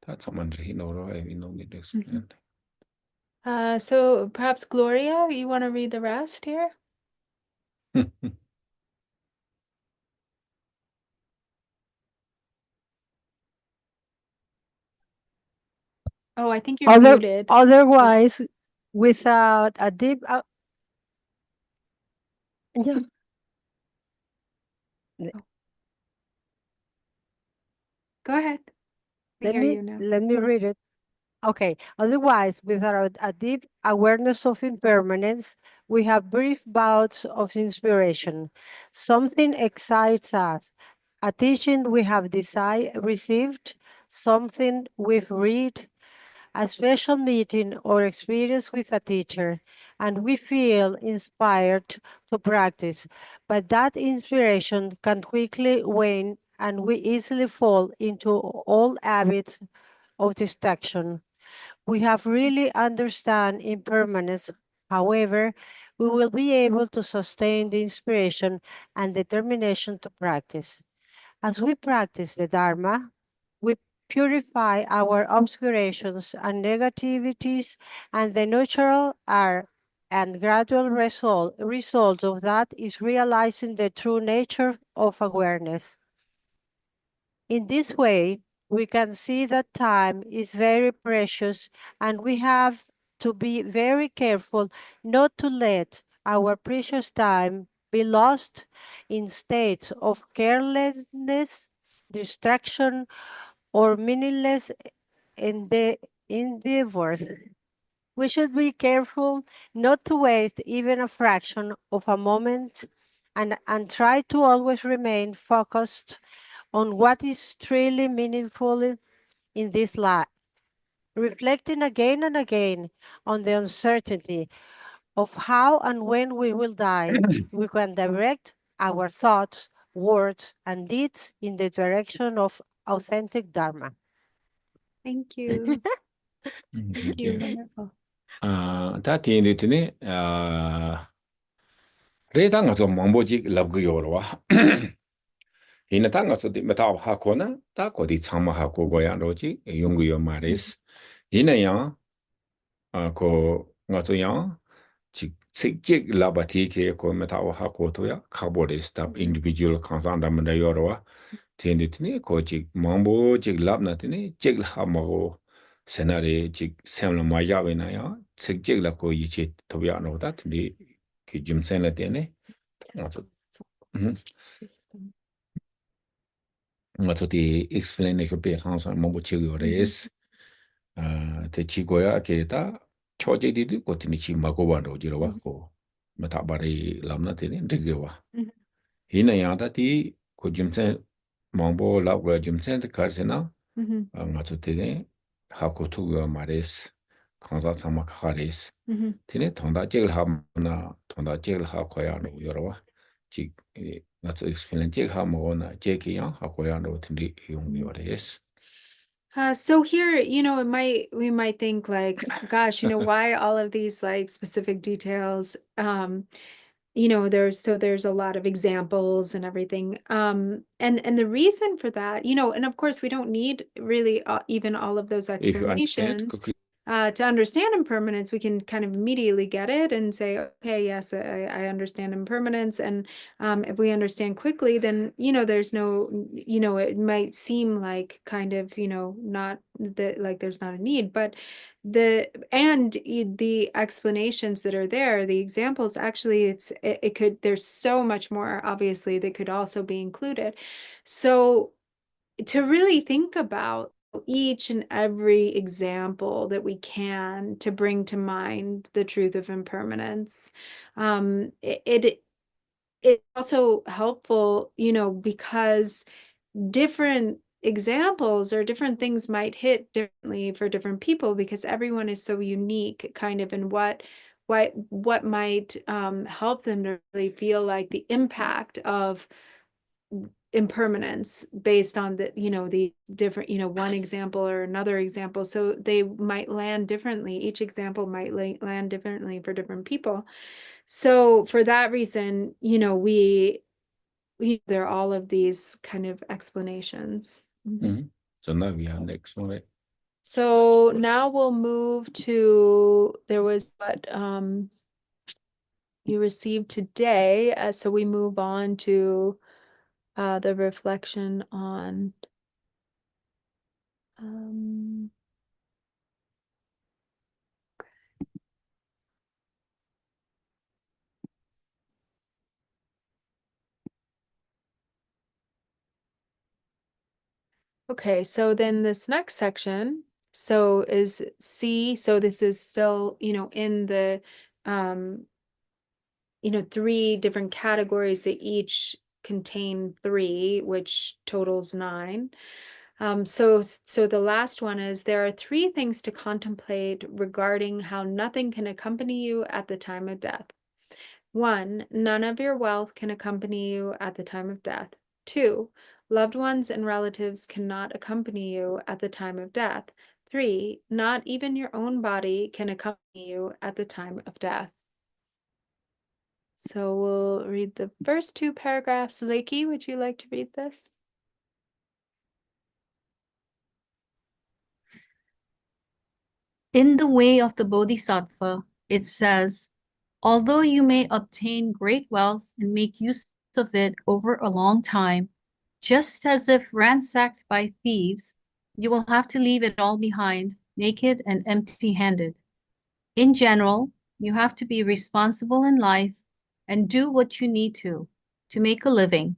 That's someone he know, right? We don't need to explain. So perhaps Gloria, you want to read the rest here? Oh, I think you're muted. Otherwise, without a deep yeah. Go ahead. We hear you now. Let me read it. Okay. Otherwise, without a deep awareness of impermanence, we have brief bouts of inspiration. Something excites us. A teaching we have received, something we've read, a special meeting or experience with a teacher, and we feel inspired to practice. But that inspiration can quickly wane, and we easily fall into old habits of distraction. We have really understand impermanence. However, we will be able to sustain the inspiration and determination to practice. As we practice the Dharma, we purify our obscurations and negativities, and the natural are and gradual result of that is realizing the true nature of awareness. In this way, we can see that time is very precious, and we have to be very careful not to let our precious time be lost in states of carelessness, distraction, or meaningless endeavors. We should be careful not to waste even a fraction of a moment and try to always remain focused on what is truly meaningful in this life, reflecting again and again on the uncertainty of how and when we will die. We can direct our thoughts, words, and deeds in the direction of authentic Dharma. Thank you. Thank You're you. wonderful. That in it, Redang as a mamboji love Yorwa. In a tanga so the metal hakona, tako di Tama Hako Goyan Roji, a Yunguyo Maris. In a yang, ko Ngatoyan, Chik Labati ko metal hakotoya, carbon stop individual confoundam the Yorwa. Tenditini ko Chik Mambo, Chik Labnatini, Chik Hamago, Senari, Chik Semla Mayavina, Chik Lako Yichit Tobiano, that the Jim Senatene. What's the explain the be hands on mobile race? The Chigoya Keta, Choji did go to Nichi Magobando, Jirawako, Matabari Lamnatin in Rigawa. Hinayata tea, could Jim send Mambo love where Jim sent the Carsena, ngā tsū tēne hā kōtū gā mā rēs, kāngsā tsāma kā rēs. Tēne tōndā jēgil hā mō tōndā jēgil hā kōyā rō yorwa. Jīg ngā tsū experience jēgil hā mō na jēgil yāng hā kōyā rō tēne yōng yorēs. So here, we might think like, gosh, why all of these like specific details? There's a lot of examples and everything. And the reason for that, and of course we don't need really even all of those explanations. To understand impermanence, we can kind of immediately get it and say, okay, yes, I understand impermanence. And if we understand quickly, then, there's no, it might seem like kind of, not that like there's not a need, but the explanations that are there, the examples, actually, there's so much more, obviously, that could also be included. So to really think about each and every example that we can to bring to mind the truth of impermanence. It's also helpful, because different examples or different things might hit differently for different people, because everyone is so unique kind of in what might help them to really feel like the impact of impermanence based on the different, one example or another example. So they might land differently. Each example might land differently for different people. So for that reason, there are all of these kind of explanations. So now we have next one. So now we'll move to, there was what you received today. So we move on to the reflection on okay, so then this next section, so is C, so this is still, in the, 3 different categories that each contain 3, which totals 9. So the last one is, there are 3 things to contemplate regarding how nothing can accompany you at the time of death. 1, none of your wealth can accompany you at the time of death. 2, loved ones and relatives cannot accompany you at the time of death. 3, not even your own body can accompany you at the time of death. So we'll read the first 2 paragraphs. Lakey, would you like to read this? In the way of the Bodhisattva, it says, although you may obtain great wealth and make use of it over a long time, just as if ransacked by thieves, you will have to leave it all behind, naked and empty-handed. In general, you have to be responsible in life and do what you need to make a living.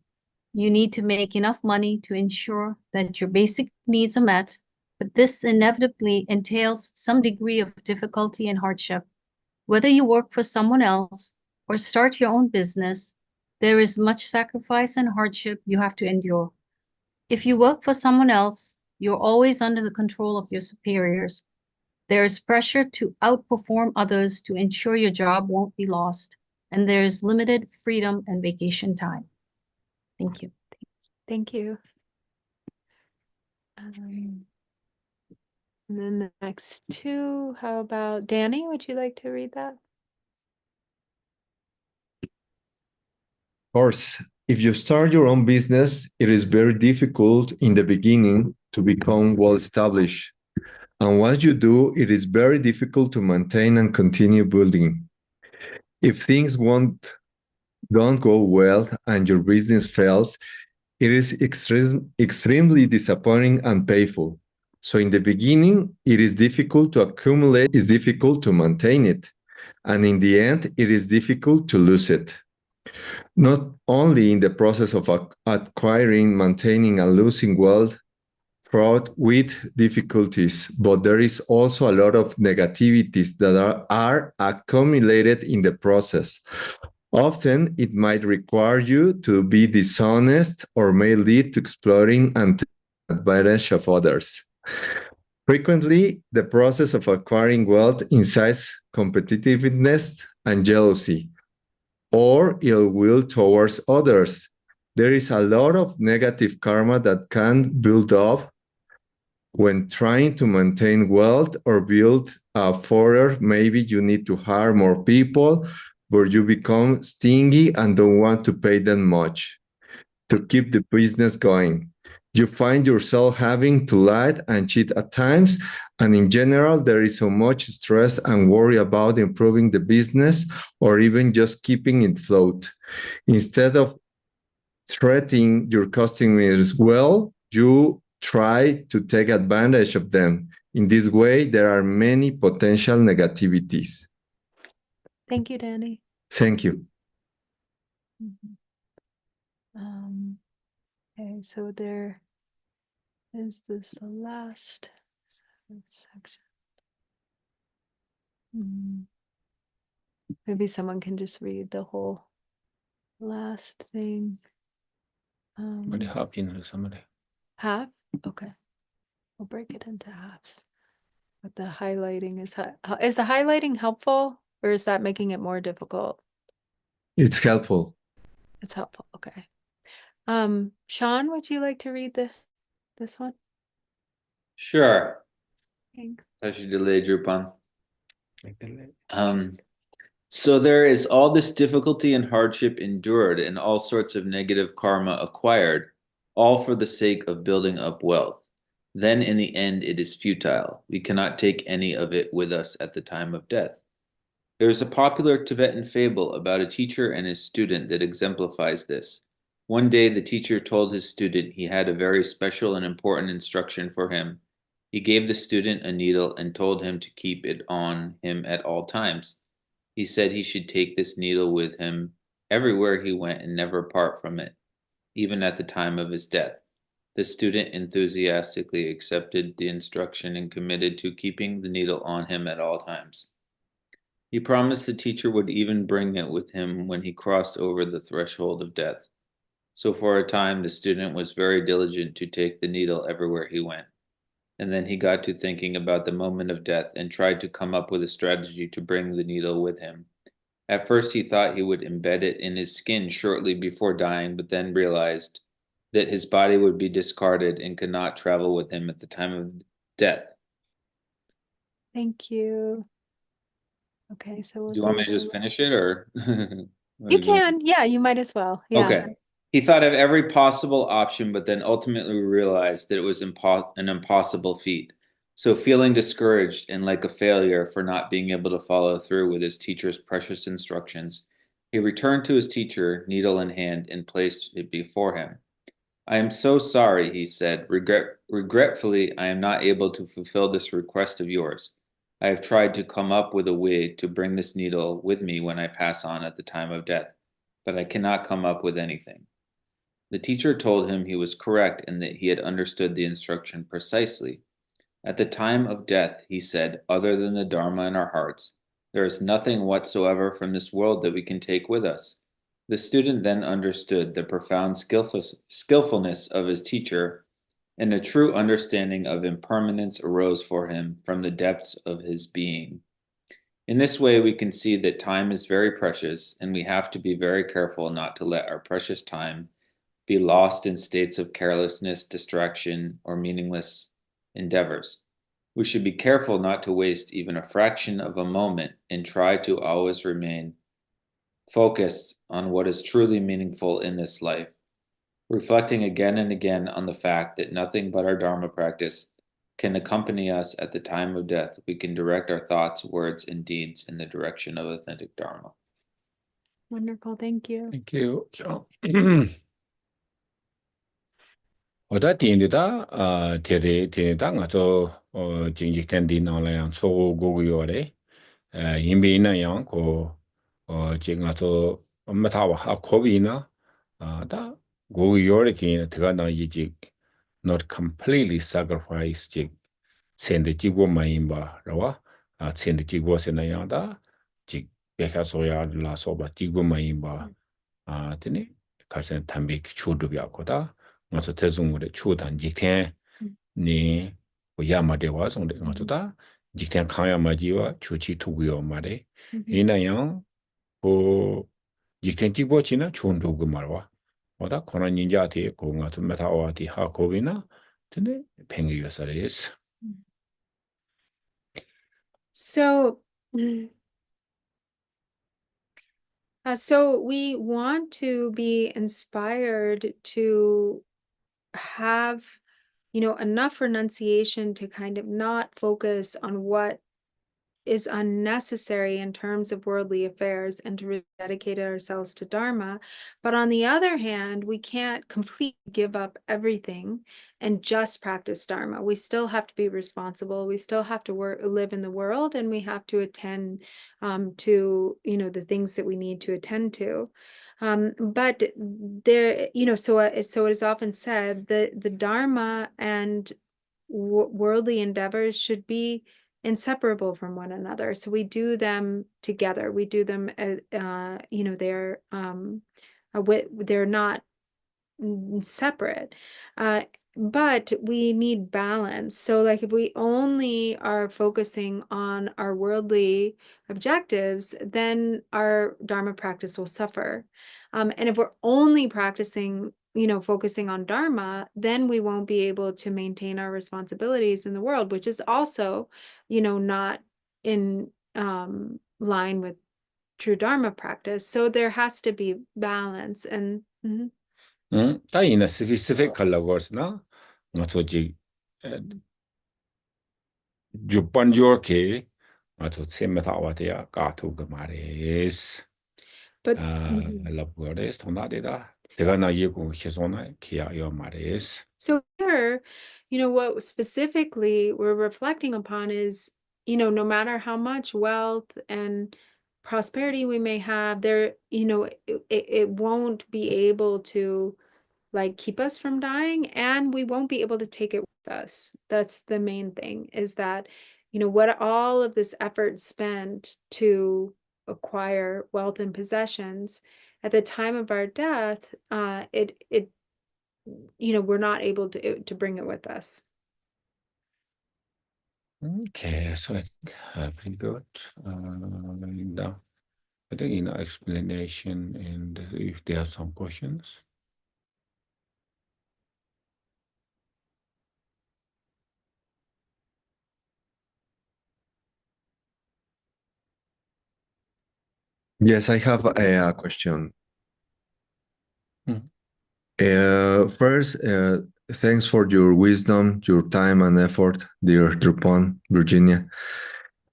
You need to make enough money to ensure that your basic needs are met, but this inevitably entails some degree of difficulty and hardship. Whether you work for someone else or start your own business, there is much sacrifice and hardship you have to endure. If you work for someone else, you're always under the control of your superiors. There is pressure to outperform others to ensure your job won't be lost, and there is limited freedom and vacation time. Thank you. Thank you. And then the next 2, how about Danny? Would you like to read that? Of course, if you start your own business, it is very difficult in the beginning to become well established. And once you do, it is very difficult to maintain and continue building. If things don't go well and your business fails, it is extremely disappointing and painful. So in the beginning, it is difficult to accumulate, it's difficult to maintain it. And in the end, it is difficult to lose it. Not only in the process of acquiring, maintaining, and losing wealth, fraught with difficulties, but there is also a lot of negativities that are accumulated in the process. Often, it might require you to be dishonest or may lead to exploiting and advantage of others. Frequently, the process of acquiring wealth incites competitiveness and jealousy, or ill will towards others. There is a lot of negative karma that can build up when trying to maintain wealth or build further. Maybe you need to hire more people, but you become stingy and don't want to pay them much to keep the business going. You find yourself having to lie and cheat at times, and in general, there is so much stress and worry about improving the business or even just keeping it afloat. Instead of treating your customers well, you try to take advantage of them. In this way, there are many potential negativities. Thank you, Danny. Thank you. Okay, so there is this last section. Maybe someone can just read the whole last thing. Somebody hop in, somebody. Half? Okay. We'll break it into halves. But the highlighting is the highlighting helpful, or is that making it more difficult? It's helpful. It's helpful. Okay. Sean, would you like to read this one? Sure. Thanks. I should delay Drupon. So there is all this difficulty and hardship endured and all sorts of negative karma acquired, all for the sake of building up wealth. Then in the end it is futile. We cannot take any of it with us at the time of death. There is a popular Tibetan fable about a teacher and his student that exemplifies this. One day the teacher told his student he had a very special and important instruction for him. He gave the student a needle and told him to keep it on him at all times. He said he should take this needle with him everywhere he went and never part from it, even at the time of his death. The student enthusiastically accepted the instruction and committed to keeping the needle on him at all times. He promised the teacher would even bring it with him when he crossed over the threshold of death. So for a time, the student was very diligent to take the needle everywhere he went. And then he got to thinking about the moment of death and tried to come up with a strategy to bring the needle with him. At first, he thought he would embed it in his skin shortly before dying, but then realized that his body would be discarded and could not travel with him at the time of death. Thank you. Okay, so we'll Do you want me to just finish it, or? You can. Yeah, you might as well. Yeah. Okay. He thought of every possible option, but then ultimately realized that it was an impossible feat. So feeling discouraged and like a failure for not being able to follow through with his teacher's precious instructions, he returned to his teacher, needle in hand, and placed it before him. I am so sorry, he said. Regretfully, I am not able to fulfill this request of yours. I have tried to come up with a way to bring this needle with me when I pass on at the time of death, but I cannot come up with anything. The teacher told him he was correct and that he had understood the instruction precisely. At the time of death, he said, other than the Dharma in our hearts, there is nothing whatsoever from this world that we can take with us. The student then understood the profound skillfulness of his teacher, and a true understanding of impermanence arose for him from the depths of his being. In this way, we can see that time is very precious, and we have to be very careful not to let our precious time be lost in states of carelessness, distraction, or meaningless endeavors. We should be careful not to waste even a fraction of a moment and try to always remain focused on what is truly meaningful in this life, reflecting again and again on the fact that nothing but our Dharma practice can accompany us at the time of death. We can direct our thoughts, words, and deeds in the direction of authentic Dharma. Wonderful. Thank you. Thank you. 我的点的他我做经济天地那样做过个月的，因为那样这我做没他话可比呢，他个月的天这个那一直 not completely sacrifice 这钱的结果没赢吧，是吧？钱的结果是那样的，这别看说呀拉说吧，结果没赢吧，这呢，开始谈别去处理不了的。ngaso tezungure chudan jikten ni yama dewa songde ngaso da jikten khaya majiwa chuchi tuguyo mare ina yang ko jikten jibo china chundu gumarwa oda kona ninja ti ko ngaso metawa ti ha kobina tene pengi yosares. So, so we want to be inspired to have, enough renunciation to kind of not focus on what is unnecessary in terms of worldly affairs and to dedicate ourselves to Dharma. But on the other hand, we can't completely give up everything and just practice Dharma. We still have to be responsible. We still have to live in the world, and we have to attend to, the things that we need to attend to. But there, so it is often said that the Dharma and worldly endeavors should be inseparable from one another. So we do them together. We do them, they're not separate. But we need balance. So like if we only are focusing on our worldly objectives, then our Dharma practice will suffer. And if we're only practicing, focusing on Dharma, then we won't be able to maintain our responsibilities in the world, which is also, not in line with true Dharma practice. So there has to be balance. And 다 이나 specific color ngaso ji Drupon jorke ngaso semetawa te ka tu gamares. but labores tonadeda 내가 나 예고 시선에 기야 요 말이스. So here, what specifically we're reflecting upon is, no matter how much wealth and prosperity we may have, there, it won't be able to like keep us from dying, and we won't be able to take it with us. That's the main thing, is that, what all of this effort spent to acquire wealth and possessions at the time of our death, we're not able to bring it with us. Okay, so pretty good. I think in explanation, and if there are some questions. Yes, I have a question. First, thanks for your wisdom, your time and effort, dear Drupon, Virginia.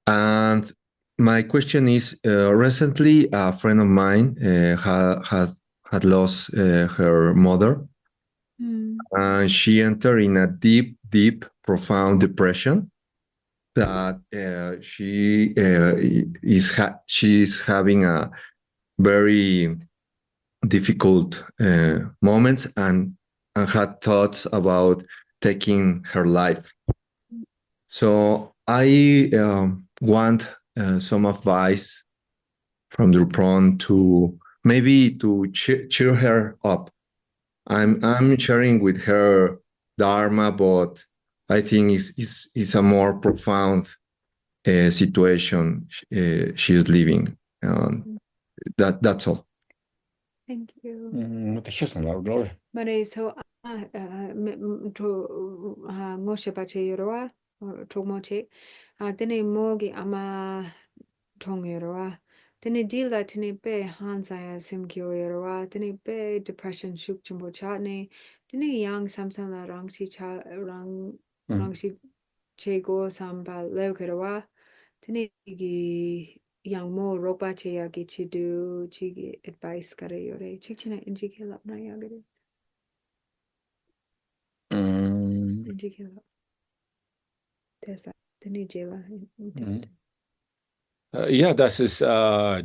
And my question is, recently a friend of mine had lost her mother. And she entered in a deep, profound depression that she's having a very difficult moments and had thoughts about taking her life. So I want some advice from Drupon to maybe to cheer her up. I'm sharing with her Dharma, but I think it's a more profound situation she is living. That's all. Thank you. So Moshe Bache Yoroa or Tomoche, Dene Mogi Ama Tong Yoroa, Dene Dila Tene Be Hansaya Simkyo Yoroa, Dene Be Depression Shuk Jumbo Chatne, Dene Yang Samsam La Rangshi Chego Samba Leukerawa, Dene Yang Mo Ropa Cheyaki Chidu Chigi advice Kare Yore, Chichina Injiki Lapna Yagare. Yeah, that is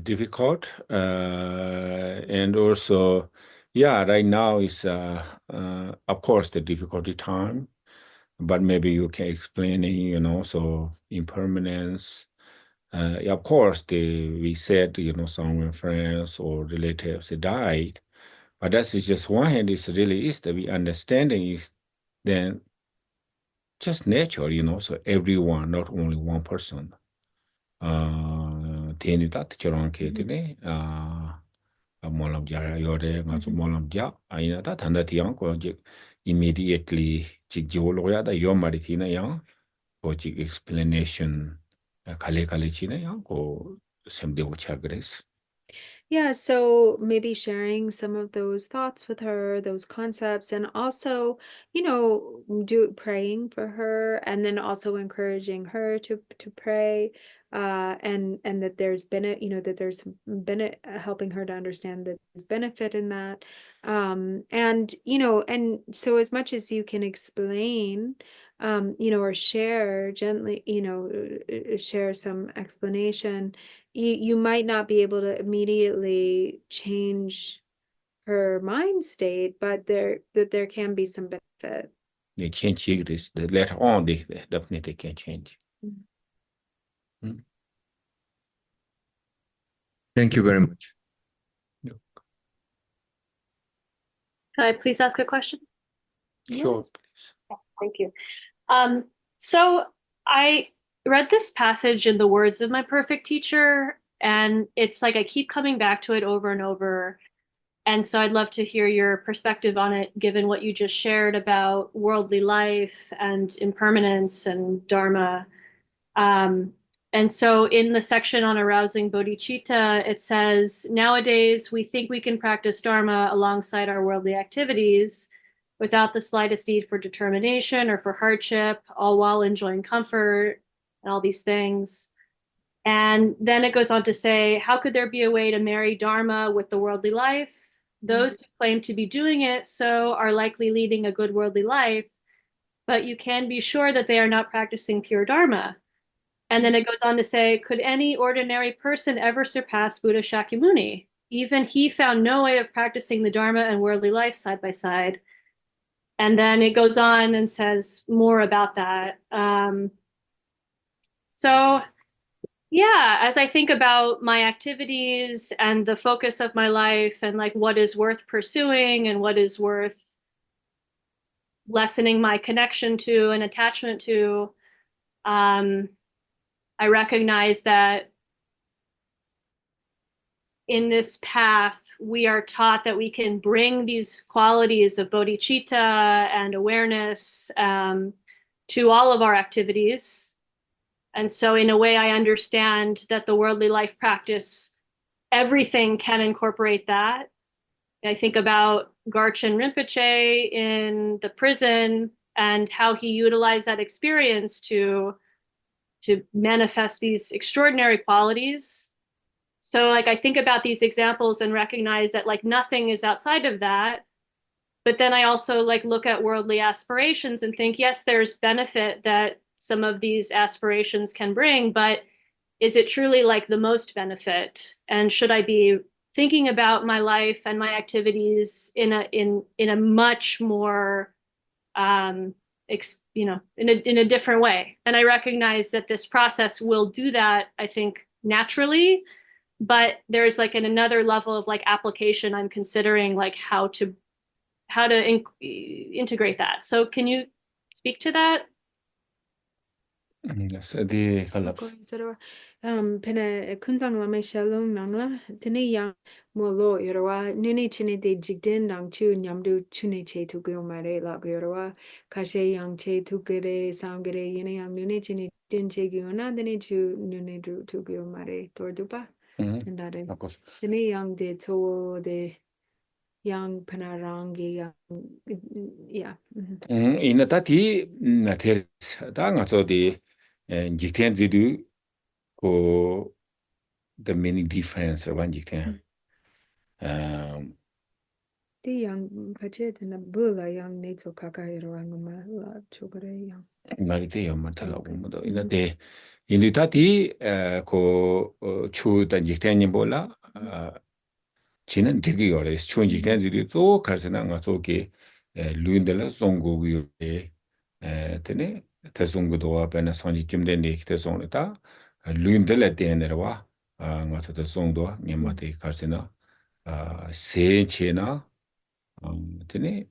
difficult, and also, yeah, right now is of course the difficulty time, but maybe you can explain it, so impermanence. Yeah, of course, we said, some friends or relatives died, But that's just one hand is really is the understanding is then just nature, so everyone, not only one person. Tieni dat chorong ke tene molam ja yore ngazu molam ja aina ta thanda tiang ko jik immediately chik jiwolo ya da yomari tina yang ko chik explanation kale china yang ko semde ucha grace. Yeah, so maybe sharing some of those thoughts with her, those concepts, and also, do praying for her, and then also encouraging her to pray, and that there's been that there's been helping her to understand that there's benefit in that, and and so as much as you can explain, or share gently, share some explanation. You might not be able to immediately change her mind state, but there can be some benefit. They can't change this. Later on, they definitely can change. Thank you very much. Can I please ask a question? Sure, please. Thank you. So I read this passage in the words of my perfect teacher, and it's like I keep coming back to it over and over. And so I'd love to hear your perspective on it, given what you just shared about worldly life and impermanence and dharma. And so in the section on arousing bodhicitta, it says, nowadays we think we can practice dharma alongside our worldly activities without the slightest need for determination or for hardship, all while enjoying comfort and all these things. And then it goes on to say, how could there be a way to marry dharma with the worldly life? Those who claim to be doing it so are likely leading a good worldly life, but you can be sure that they are not practicing pure dharma. And then it goes on to say, could any ordinary person ever surpass Buddha Shakyamuni? Even he found no way of practicing the dharma and worldly life side by side. And then it goes on and says more about that. So yeah, as I think about my activities and the focus of my life and like what is worth pursuing and what is worth lessening my connection to and attachment to, I recognize that in this path, we are taught that we can bring these qualities of bodhicitta and awareness to all of our activities. And so in a way, I understand that the worldly life practice, everything can incorporate that. I think about Garchen Rinpoche in the prison and how he utilized that experience to manifest these extraordinary qualities. So like I think about these examples and recognize that like nothing is outside of that. But then I also like look at worldly aspirations and think, yes, there's benefit that some of these aspirations can bring, but is it truly like the most benefit? And should I be thinking about my life and my activities in a much more in a different way? And I recognize that this process will do that, I think, naturally, but there's like another level of like application I'm considering, like how to integrate that. So can you speak to that? Yes, the collapse. Pene kunzang lame shalong nangla tene yang molo yorwa nune chine de jigden dang chu nyamdu chune che tu gyo mare la yorwa kashe yang che tu gere sangere yene yang nune chine din che gyo na dene chu nune du tu gyo mare tordupa tendare tene yang de to de yang panarangi yang yeah in tati na ter da nga so de jikten zidu ko the many difference one jikten di yang kache tena bula yang netso kaka yorwa ngoma la chogare yang 말이 연말달라 공부도 이런데 인디타티 고 추던 직대니 몰라 지는 되게 어려 추운 직대들이 또 가서나가 저기 루인들라 송고기에 되네 대송고도 앞에는 선지쯤 된 얘기 대송이다 루인들라 때에와 가서 대송도 님마티 가서나 세체나 tene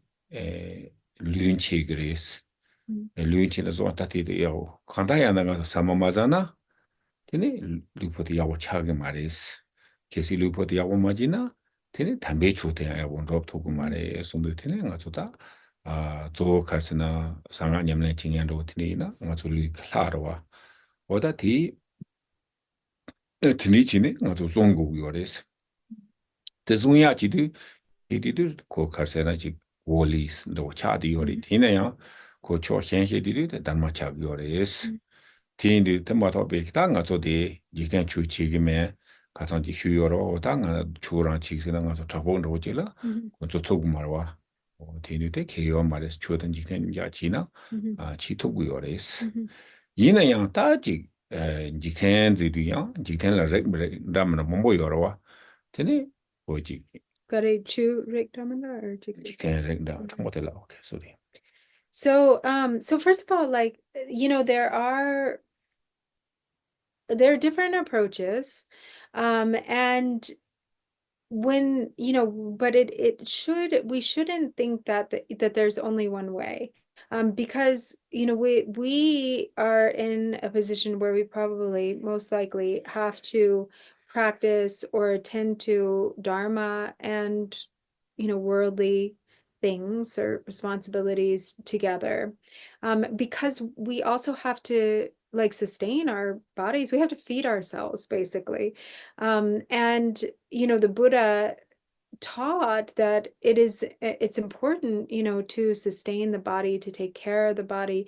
lunchi grace lunchi na zo tati de yo khanda ya na sama mazana tene lupoti yawo chage mares kesi lupoti yawo majina tene 담배 chute ya won rob to mare sondo tene nga chota zo karsena sanga nyamne chingyan ro tene na nga zo lu klaro wa oda ti tene chine nga zo zongo yores te zonya chi du 이디들 고 카르세나지 월리스 도 차디 요리 디네야 고 초현시디리 단마차 요레스 티인디 테마토 베키다가 저디 지겐 추치기메 가상지 휴요로 당가 추랑 지기스나 가서 잡본로 오지라 저 토구 말와 티인디 케요 말레스 추던 지겐 야치나 치토구 요레스 이네야 따지 지겐 지디야 지겐라 렉람나 몸보 요로와 테네 오지 Got a chu Rick Damanda or okay, sorry. So first of all, like, there are different approaches, and when, but we shouldn't think that there's only one way, because, we are in a position where we probably most likely have to practice or attend to dharma and worldly things or responsibilities together, because we also have to like sustain our bodies. We have to feed ourselves basically, and the Buddha taught that it's important to sustain the body, to take care of the body,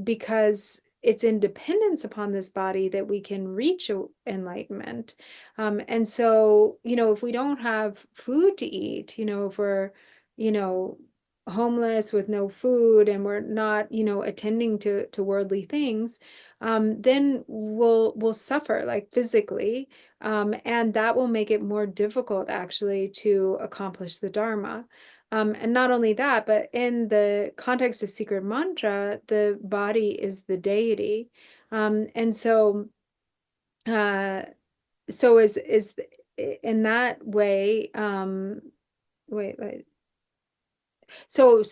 because it's in dependence upon this body that we can reach enlightenment. And so, if we don't have food to eat, if we're, homeless with no food and we're not, attending to worldly things, then we'll suffer like physically. And that will make it more difficult actually to accomplish the Dharma. And not only that, but in the context of secret mantra, the body is the deity. And so, is in that way, so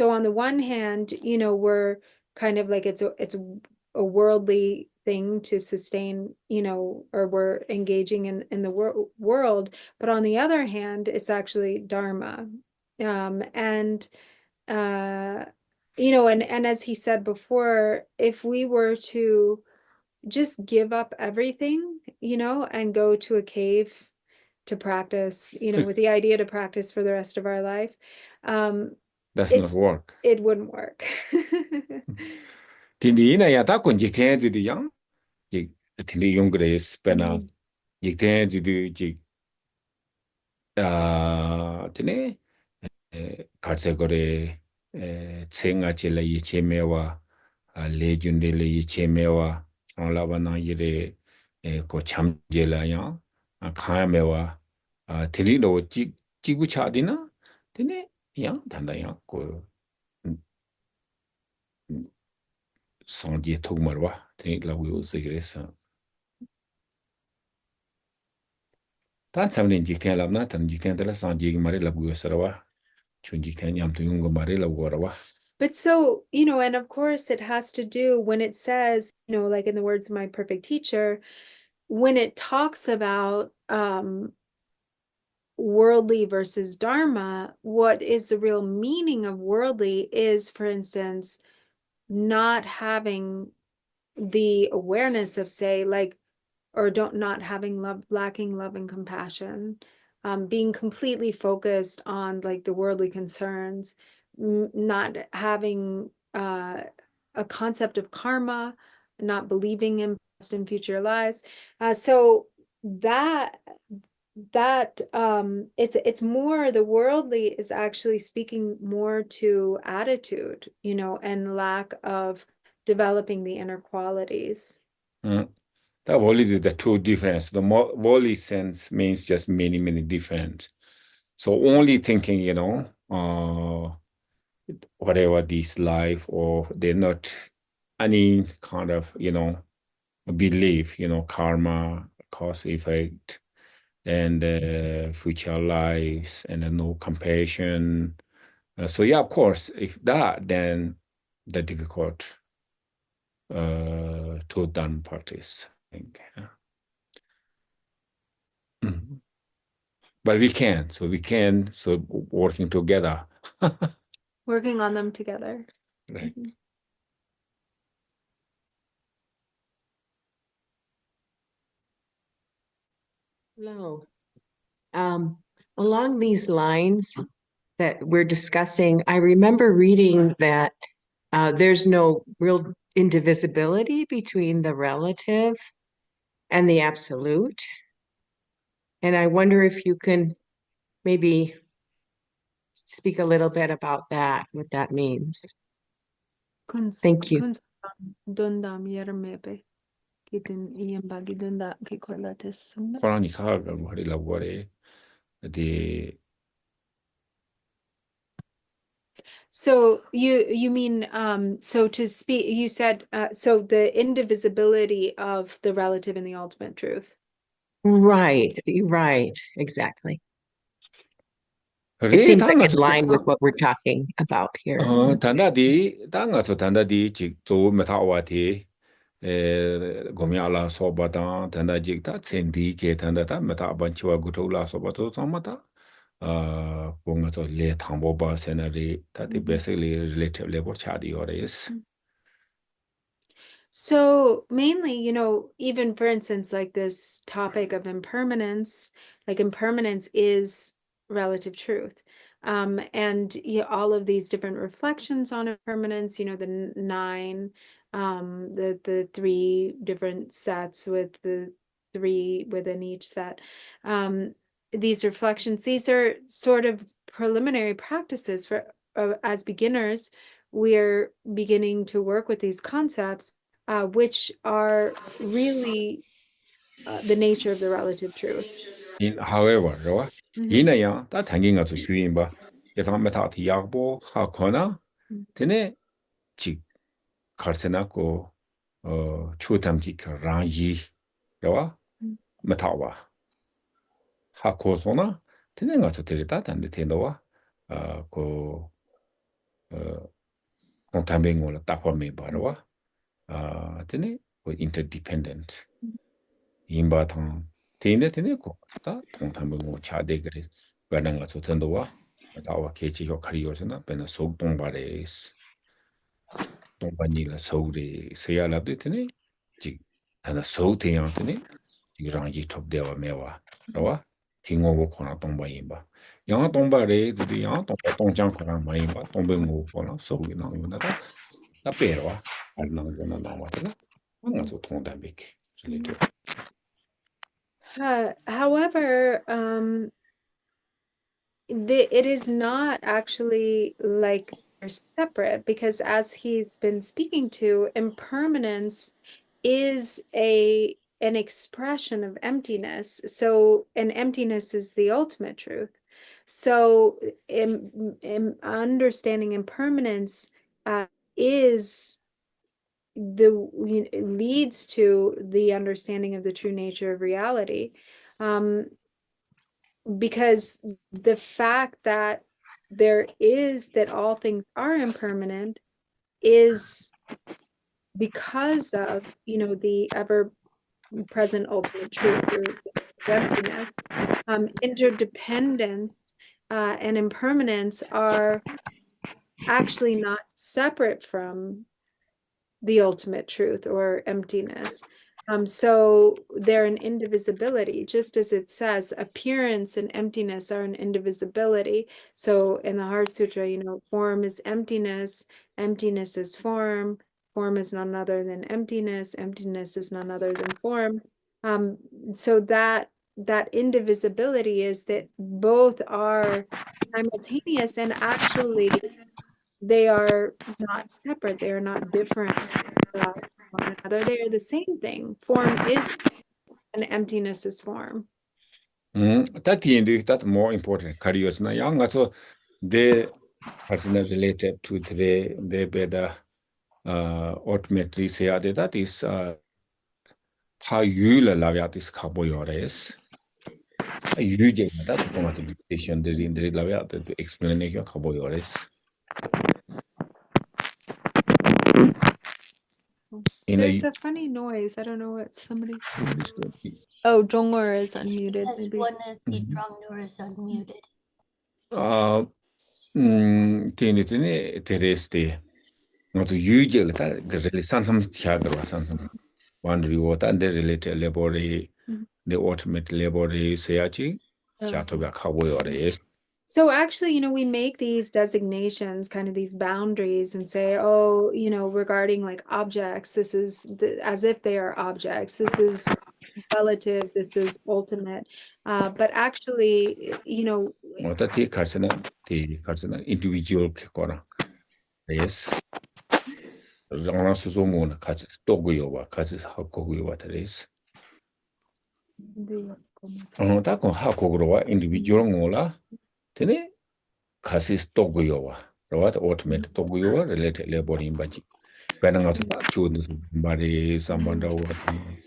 on the one hand, we're kind of like, it's a worldly thing to sustain, or we're engaging in the world, but on the other hand, it's actually Dharma. And as he said before, if we were to just give up everything, and go to a cave to practice, with the idea to practice for the rest of our life, that's not work. It wouldn't work. Tindi ina ya ta kunji tenzi di yang, tindi yung grace pena, yik tenzi di jik, tini, karse gore, tsenga chila yi che mewa, le junde le yi che mewa, laba na yire, ko cham jela yang, kaya mewa, tili do jigu chadi na, tini yang, tanda yang, ko sanji togmarwa, tini la wiyo sigresa. Tan samlin jikten labna, tan jikten tala sanji mare la wiyo sarawa, chun jikten yam tu yunga mare la warawa. But so, and of course it has to do when it says, like in the words of my perfect teacher, when it talks about worldly versus Dharma, what is the real meaning of worldly is, for instance, not having the awareness of, say, like, or not having love, lacking love and compassion, being completely focused on like the worldly concerns, not having a concept of karma, not believing in past and future lives. So that it's more, the worldly is actually speaking more to attitude, and lack of developing the inner qualities. That worldly, the two difference. The worldly sense means just many, many different. So only thinking, whatever this life, or they're not any kind of, belief, karma, cause, effect, and future lives, and no compassion. So yeah, of course, if that, then the difficult to done practice, I think. Mhm. But we can, so working together. Working on them together. Right. Mhm. Hello. Along these lines that we're discussing, I remember reading that there's no real indivisibility between the relative and the absolute. And I wonder if you can maybe speak a little bit about that, what that means. Thank you. Dondam yermebe. Gidin iyamba gidunda kikolates. Korani kaga wari la wari the So you mean so to speak, you said so the indivisibility of the relative and the ultimate truth. Right, exactly. It Re seems like tanga in line with what we're talking about here. tanda di tanga so tanda di chik zo meta wa ti gomya la so ba da tanda jik ta tsendi ke tanda ta meta ban chiwa guto la so ba zo samata bonga zo le thambo ba scenery that basically relative level cha di or is. So mainly, even for instance, like this topic of impermanence, like impermanence is relative truth. And all of these different reflections on impermanence, the nine, the three different sets with the three within each set. These reflections, these are sort of preliminary practices for as beginners. We're beginning to work with these concepts which are really the nature of the relative truth. However, right? Ina ya ta tangin ga zu yuin ba ya ta meta ti ya bo ha kona tene chi karsena ko chutam ji ka ran yi right? Meta wa ha ko sona tene ga zu tere ta tan de tendo wa ko on tambe ngola ta for me ba right? tene ko interdependent imba thang tene ko ta thong tambe ngo cha de gre ba na ga zu tendo wa ta wa ke chi yo khari yo sena pe na so tong ba res tong ba ni la so de se ya la de tene ji ta na so te yang tene ji rang ji thop de wa me wa right? Hingo wo ko na tong ba yin ba yang tong ba re de yang tong ba tong jang ko na ma yin ba tong be ngo ko na so gi na yo na ta pe wa al na yo na wa ta la nga zo tong da bik However, it is not actually like they're separate, because as he's been speaking to, impermanence is an expression of emptiness. So, and emptiness is the ultimate truth. So, in understanding impermanence is leads to the understanding of the true nature of reality. Because the fact that that all things are impermanent is because of the ever present ultimate truth or emptiness. Interdependence and impermanence are actually not separate from the ultimate truth or emptiness. So they're an indivisibility, just as it says, appearance and emptiness are an indivisibility. So in the Heart Sutra, form is emptiness, emptiness is form is none other than emptiness is none other than form. So that indivisibility is that both are simultaneous, and actually they are not separate, they are not different from one another, they are the same thing. Form is and emptiness is form. That that's more important. Curious na yang also they personal related to the better ultimately say that is ta yula la ya this carboyores 유제가 똑같은 디테이션들이 라베아도 explanation 가보요레스. There's a funny noise. I don't know what somebody. Oh, Zhongor is unmuted. Yes, Maybe. one of the Drungnor is unmuted. 티니티니 테레스티. 맞아 유제가 다 그래 산삼 차거와 산삼. 완리고 단데 related laboratory the ultimate laboratory 세야지 샤토가 가보요레스. So actually, we make these designations, kind of these boundaries, and say, oh, regarding like objects, this is as if they are objects. This is relative. This is ultimate. But actually, 뭐다 가르스나 individual 거라. Yes. Rana suzomu 같이 또고요와 같이 하고요와 그래서. 다고 하고로와 individual 몰라. 되네. 같이 또고요와. 로와트 ultimate 또고요와 related laboring 바지. 가능 가서 주는 말이 삼반다고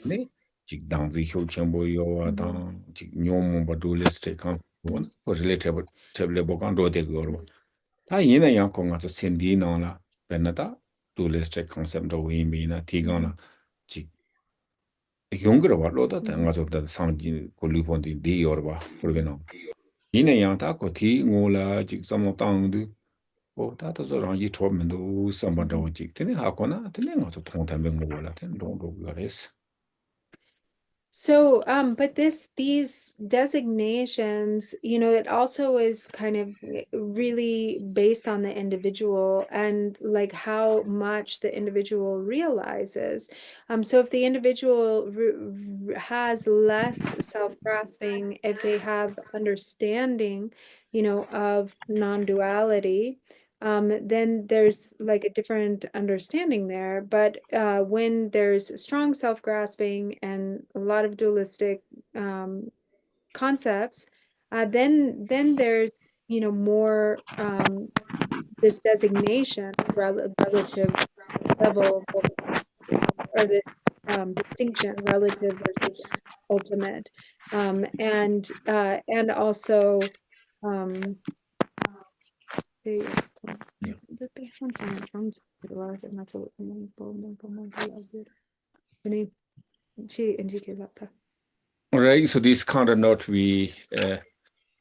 네. 직 당지 효청보요와 당 뇽모 바둘레스테 칸 related labor 간 로데고. 다 이내 양고 가서 신디 나라 베나다 dualistic concept of imina tigana 지 younger warloda ngazo da sangji ko lupondi di yorba porgeno ine yang ta ko thi ngola ji samo tangdu o ta to so rang yi chomendo samba do ji tene ha kona tene ngazo thong ta meng ngola ten dong do yores. So, but these designations, it also is kind of really based on the individual and like how much the individual realizes. So if the individual has less self-grasping, if they have understanding, of non-duality, then there's like a different understanding there. But when there's strong self-grasping and a lot of dualistic concepts, then there's more this designation relative level or this distinction relative versus ultimate, and also Right, so this kind not be the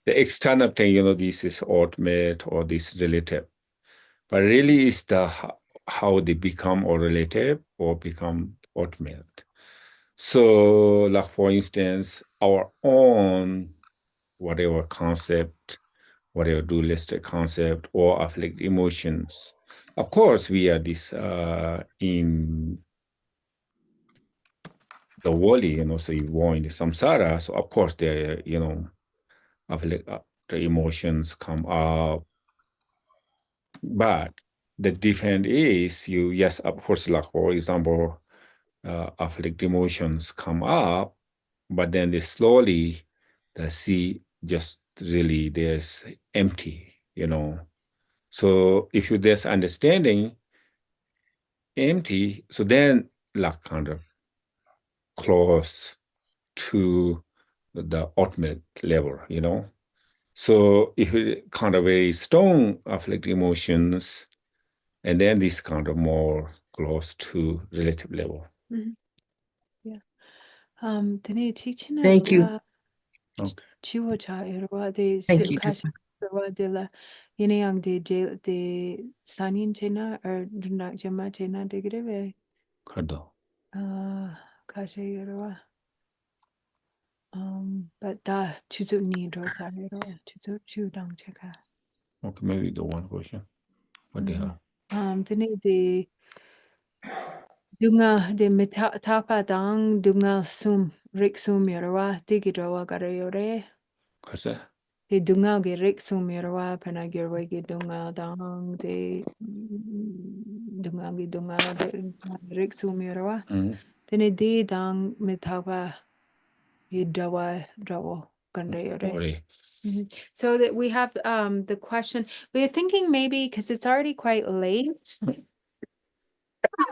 external thing, this is ultimate or this relative, but really is how they become or relative or become ultimate. So, like for instance, our own whatever concept, whatever dualistic concept or afflict emotions. Of course, we are this in the world, so you want in the samsara. So of course, the afflict the emotions come up, but the difference is yes, of course, like for example, afflict emotions come up, but then they slowly the sea just really there's empty, So if you there's understanding empty, so then like kind of close to the ultimate level, So if you kind of very strong afflict emotions, and then this kind of more close to relative level. Yeah. Thank you. Okay. Thank you. Sanin chena or jama chena de greve. Kado. Kasha yorwa. But da chuzu ni ro ta yorwa chuzu chu dang cheka. Okay, maybe the one question. What they have? Tene de dunga de tapa dang dunga sum rik sum yorwa digidrowa gara yore. Kasa? De dunga ge rik sum yorwa panagyorwa ge dunga dang de dunga ge dunga de rik sum yorwa. Tene de dang mitapa ye drawa ganda yore. So that we have the question, we are thinking maybe because it's already quite late.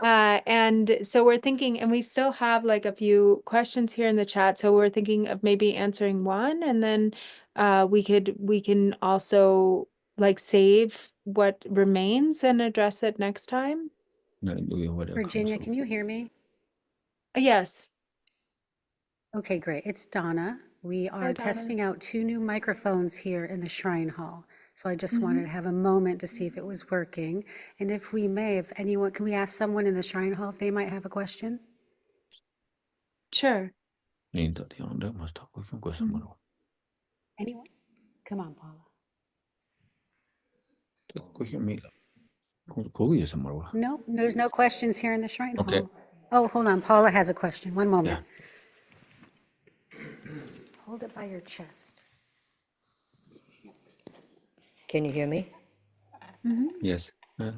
And so we're thinking, and we still have like a few questions here in the chat. So we're thinking of maybe answering one, and then we can also like save what remains and address it next time. Virginia, can you hear me? Yes. Okay, great. It's Donna. We are Donna. testing out 2 new microphones here in the Shrine Hall. So I just wanted to have a moment to see if it was working. And if we may, if anyone, can we ask someone in the Shrine Hall if they might have a question? Sure. Anyone? Come on, Paula. No, there's no questions here in the Shrine Okay. Hall. Oh, hold on. Paula has a question. One moment. Hold it by your chest. Can you hear me? Yes. Okay.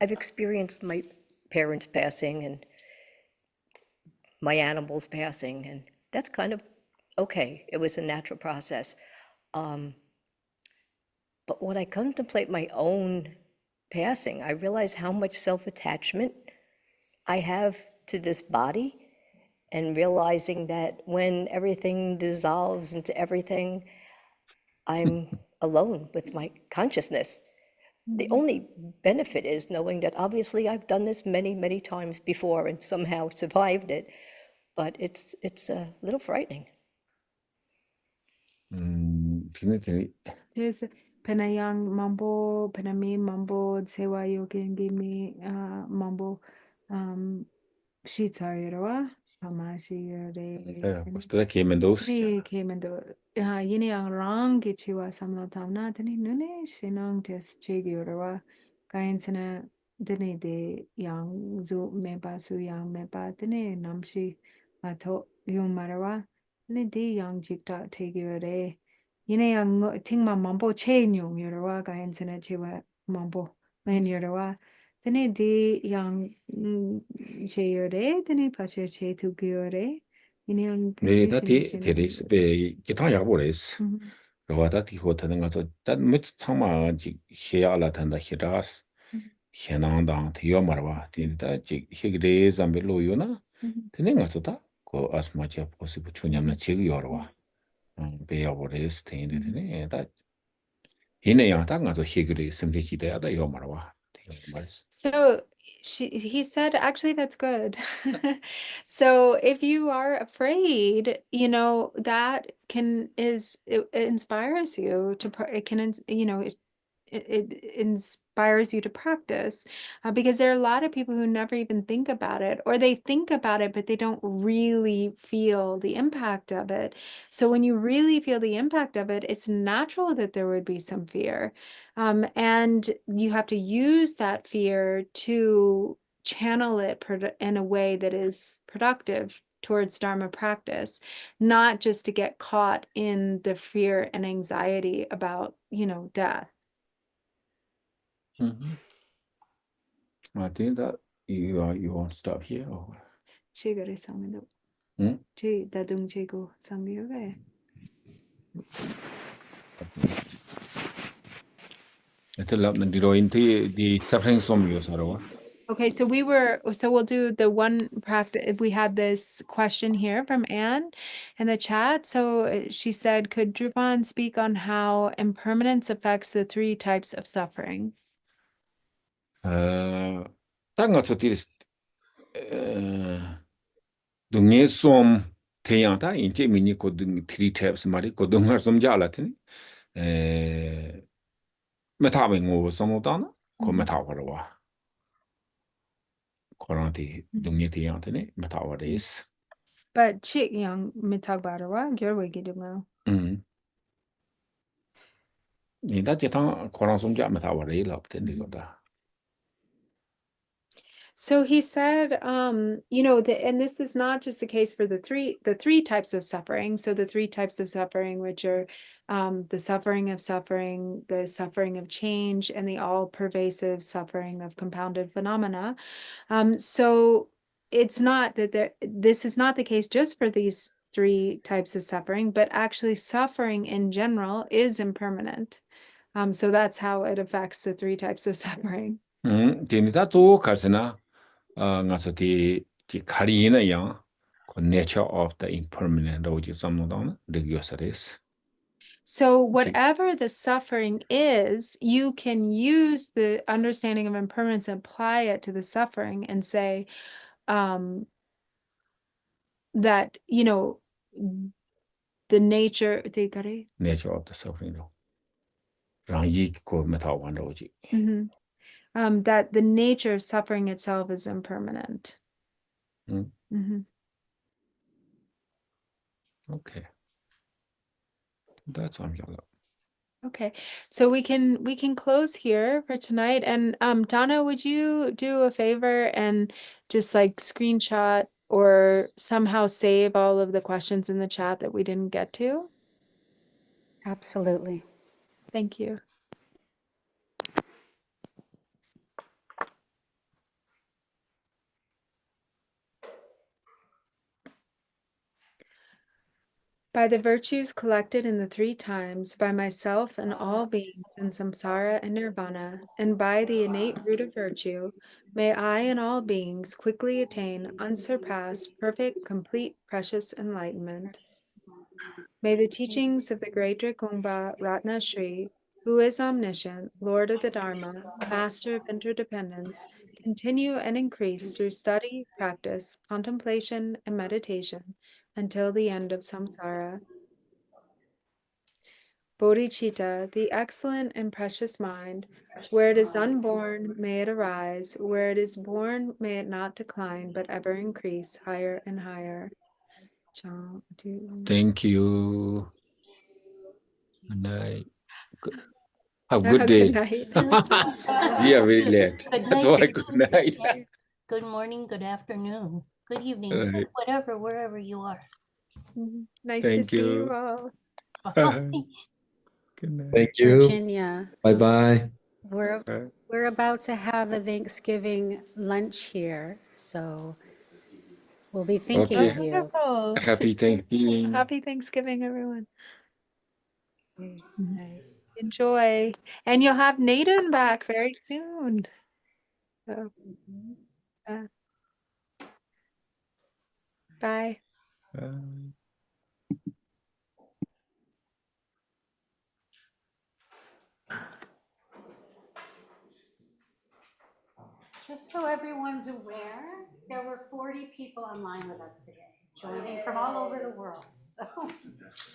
I've experienced my parents passing and my animals passing, and that's kind of okay. It was a natural process. But when I contemplate my own passing, I realize how much self-attachment I have to this body, and realizing that when everything dissolves into everything, I'm alone with my consciousness. The only benefit is knowing that obviously I've done this many, many times before and somehow survived it, but it's a little frightening. There's Penayang Mambo, Penami Mambo, Sewa Yokin Gimi Mambo Shitsarirawa, Hamashi Yore. Came into Yini ang rang Gichiwa Samlo Tamna, Tani Nune, Shinong Tes Chigiurawa, Kainsana, Dene de Yang Zu Mepa Su Yang Mepa, Dene Namshi Mato Yumarawa, Dene de Yang Jikta Tigiure. Yine yang tingma mambo chain yung yurawa Kainsana Chiwa Mambo Len Yurawa. Dene de yang Cheyure, Dene Pacha Che Tugiure. 네, 다티 테레스 베 기타 야보레스. 로와다 티호타는 가서 단 무치 창마 지 해야라 탄다 히라스. 해낭당 티요 말와. 딘다 지 히그레 잠벨로요나. 드네 가서다 고 아스마치 포시브 추냠나 지그 요르와. 베야보레스 테인데네. 다 이네야 딱 가서 히그레 심리지대야다 요 말와. So he said, actually, that's good. So if you are afraid, you know, that it inspires you to, it can, you know, it inspires you to practice because there are a lot of people who never even think about it, or they think about it, but they don't really feel the impact of it. So when you really feel the impact of it, it's natural that there would be some fear. And you have to use that fear to channel it in a way that is productive towards Dharma practice, not just to get caught in the fear and anxiety about, you know, death. I think that you want to stop here or Chigare samendo. Chi dadung chigo samyoge. the suffering some Okay, so we'll do the one practice. We had this question here from Anne in the chat. So she said, could Drupon speak on how impermanence affects the 3 types of suffering? Tanga tsotiris dunge som teyanta inche mini ko dung 3 types mari ko dungar som jala tini metawe ngo som dana ko metawa koranti dunge teyanta ni metawa res. But chik yang mitagbarwa gyurwe gidungo. Ni da jetang koran som ja metawa re lap tini goda. So he said, you know, and this is not just the case for the three types of suffering. So the 3 types of suffering, which are the suffering, the suffering of change, and the all-pervasive suffering of compounded phenomena. So it's not that this is not the case just for these 3 types of suffering, but actually suffering in general is impermanent. So that's how it affects the 3 types of suffering. 디니다 쭉 가르스나 ngaso di karina yang ko nature of the impermanent roji samnodang regiosaris. So whatever the suffering is, you can use the understanding of impermanence and apply it to the suffering and say that, you know, the nature Nature of the suffering ro. Rang yi ko meta wan roji. That the nature of suffering itself is impermanent. Okay. That's on your. Okay, so we can close here for tonight. And Donna, would you do a favor and just like screenshot or somehow save all of the questions in the chat that we didn't get to? Absolutely. Thank you. By the virtues collected in the 3 times, by myself and all beings in samsara and nirvana, and by the innate root of virtue, may I and all beings quickly attain unsurpassed, perfect, complete, precious enlightenment. May the teachings of the great Dragomba Ratna Shri, who is omniscient, Lord of the Dharma, Master of interdependence, continue and increase through study, practice, contemplation, and meditation until the end of samsara. Bodhicitta, the excellent and precious mind, where it is unborn, may it arise. Where it is born, may it not decline, but ever increase higher and higher. Thank you. Good night. Have a good day. Good night. We are very late. Good That's night, why good good night. Good morning, good afternoon, good evening, Right. whatever, wherever you are. Nice to Thank see you you. all. Good night. Thank you. Virginia, Bye-bye. we're about to have a Thanksgiving lunch here, so we'll be thinking Okay. of you. Wonderful. Happy Thanksgiving. Happy Thanksgiving, everyone. Right. Enjoy. And you'll have Naden back very soon. So, bye. Just so everyone's aware, there were 40 people online with us today, joining from all over the world. So,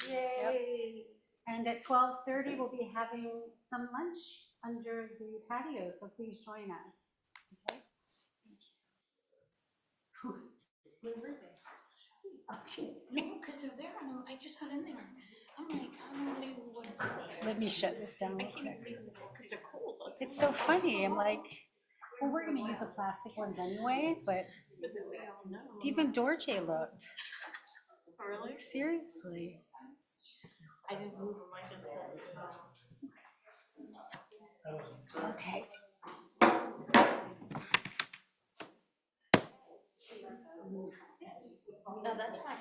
yay! And at 12:30, we'll be having some lunch under the patio, so please join us. Okay? Where were they? No, because they're there. I just went in there. I'm like, unbelievable. Let me shut this down real quick. Because they're cool. It's so funny. I'm like, well, we're gonna use the plastic ones anyway, but even Dorje looked. Really? Seriously. I didn't move them, I just. Okay. No, that's fine.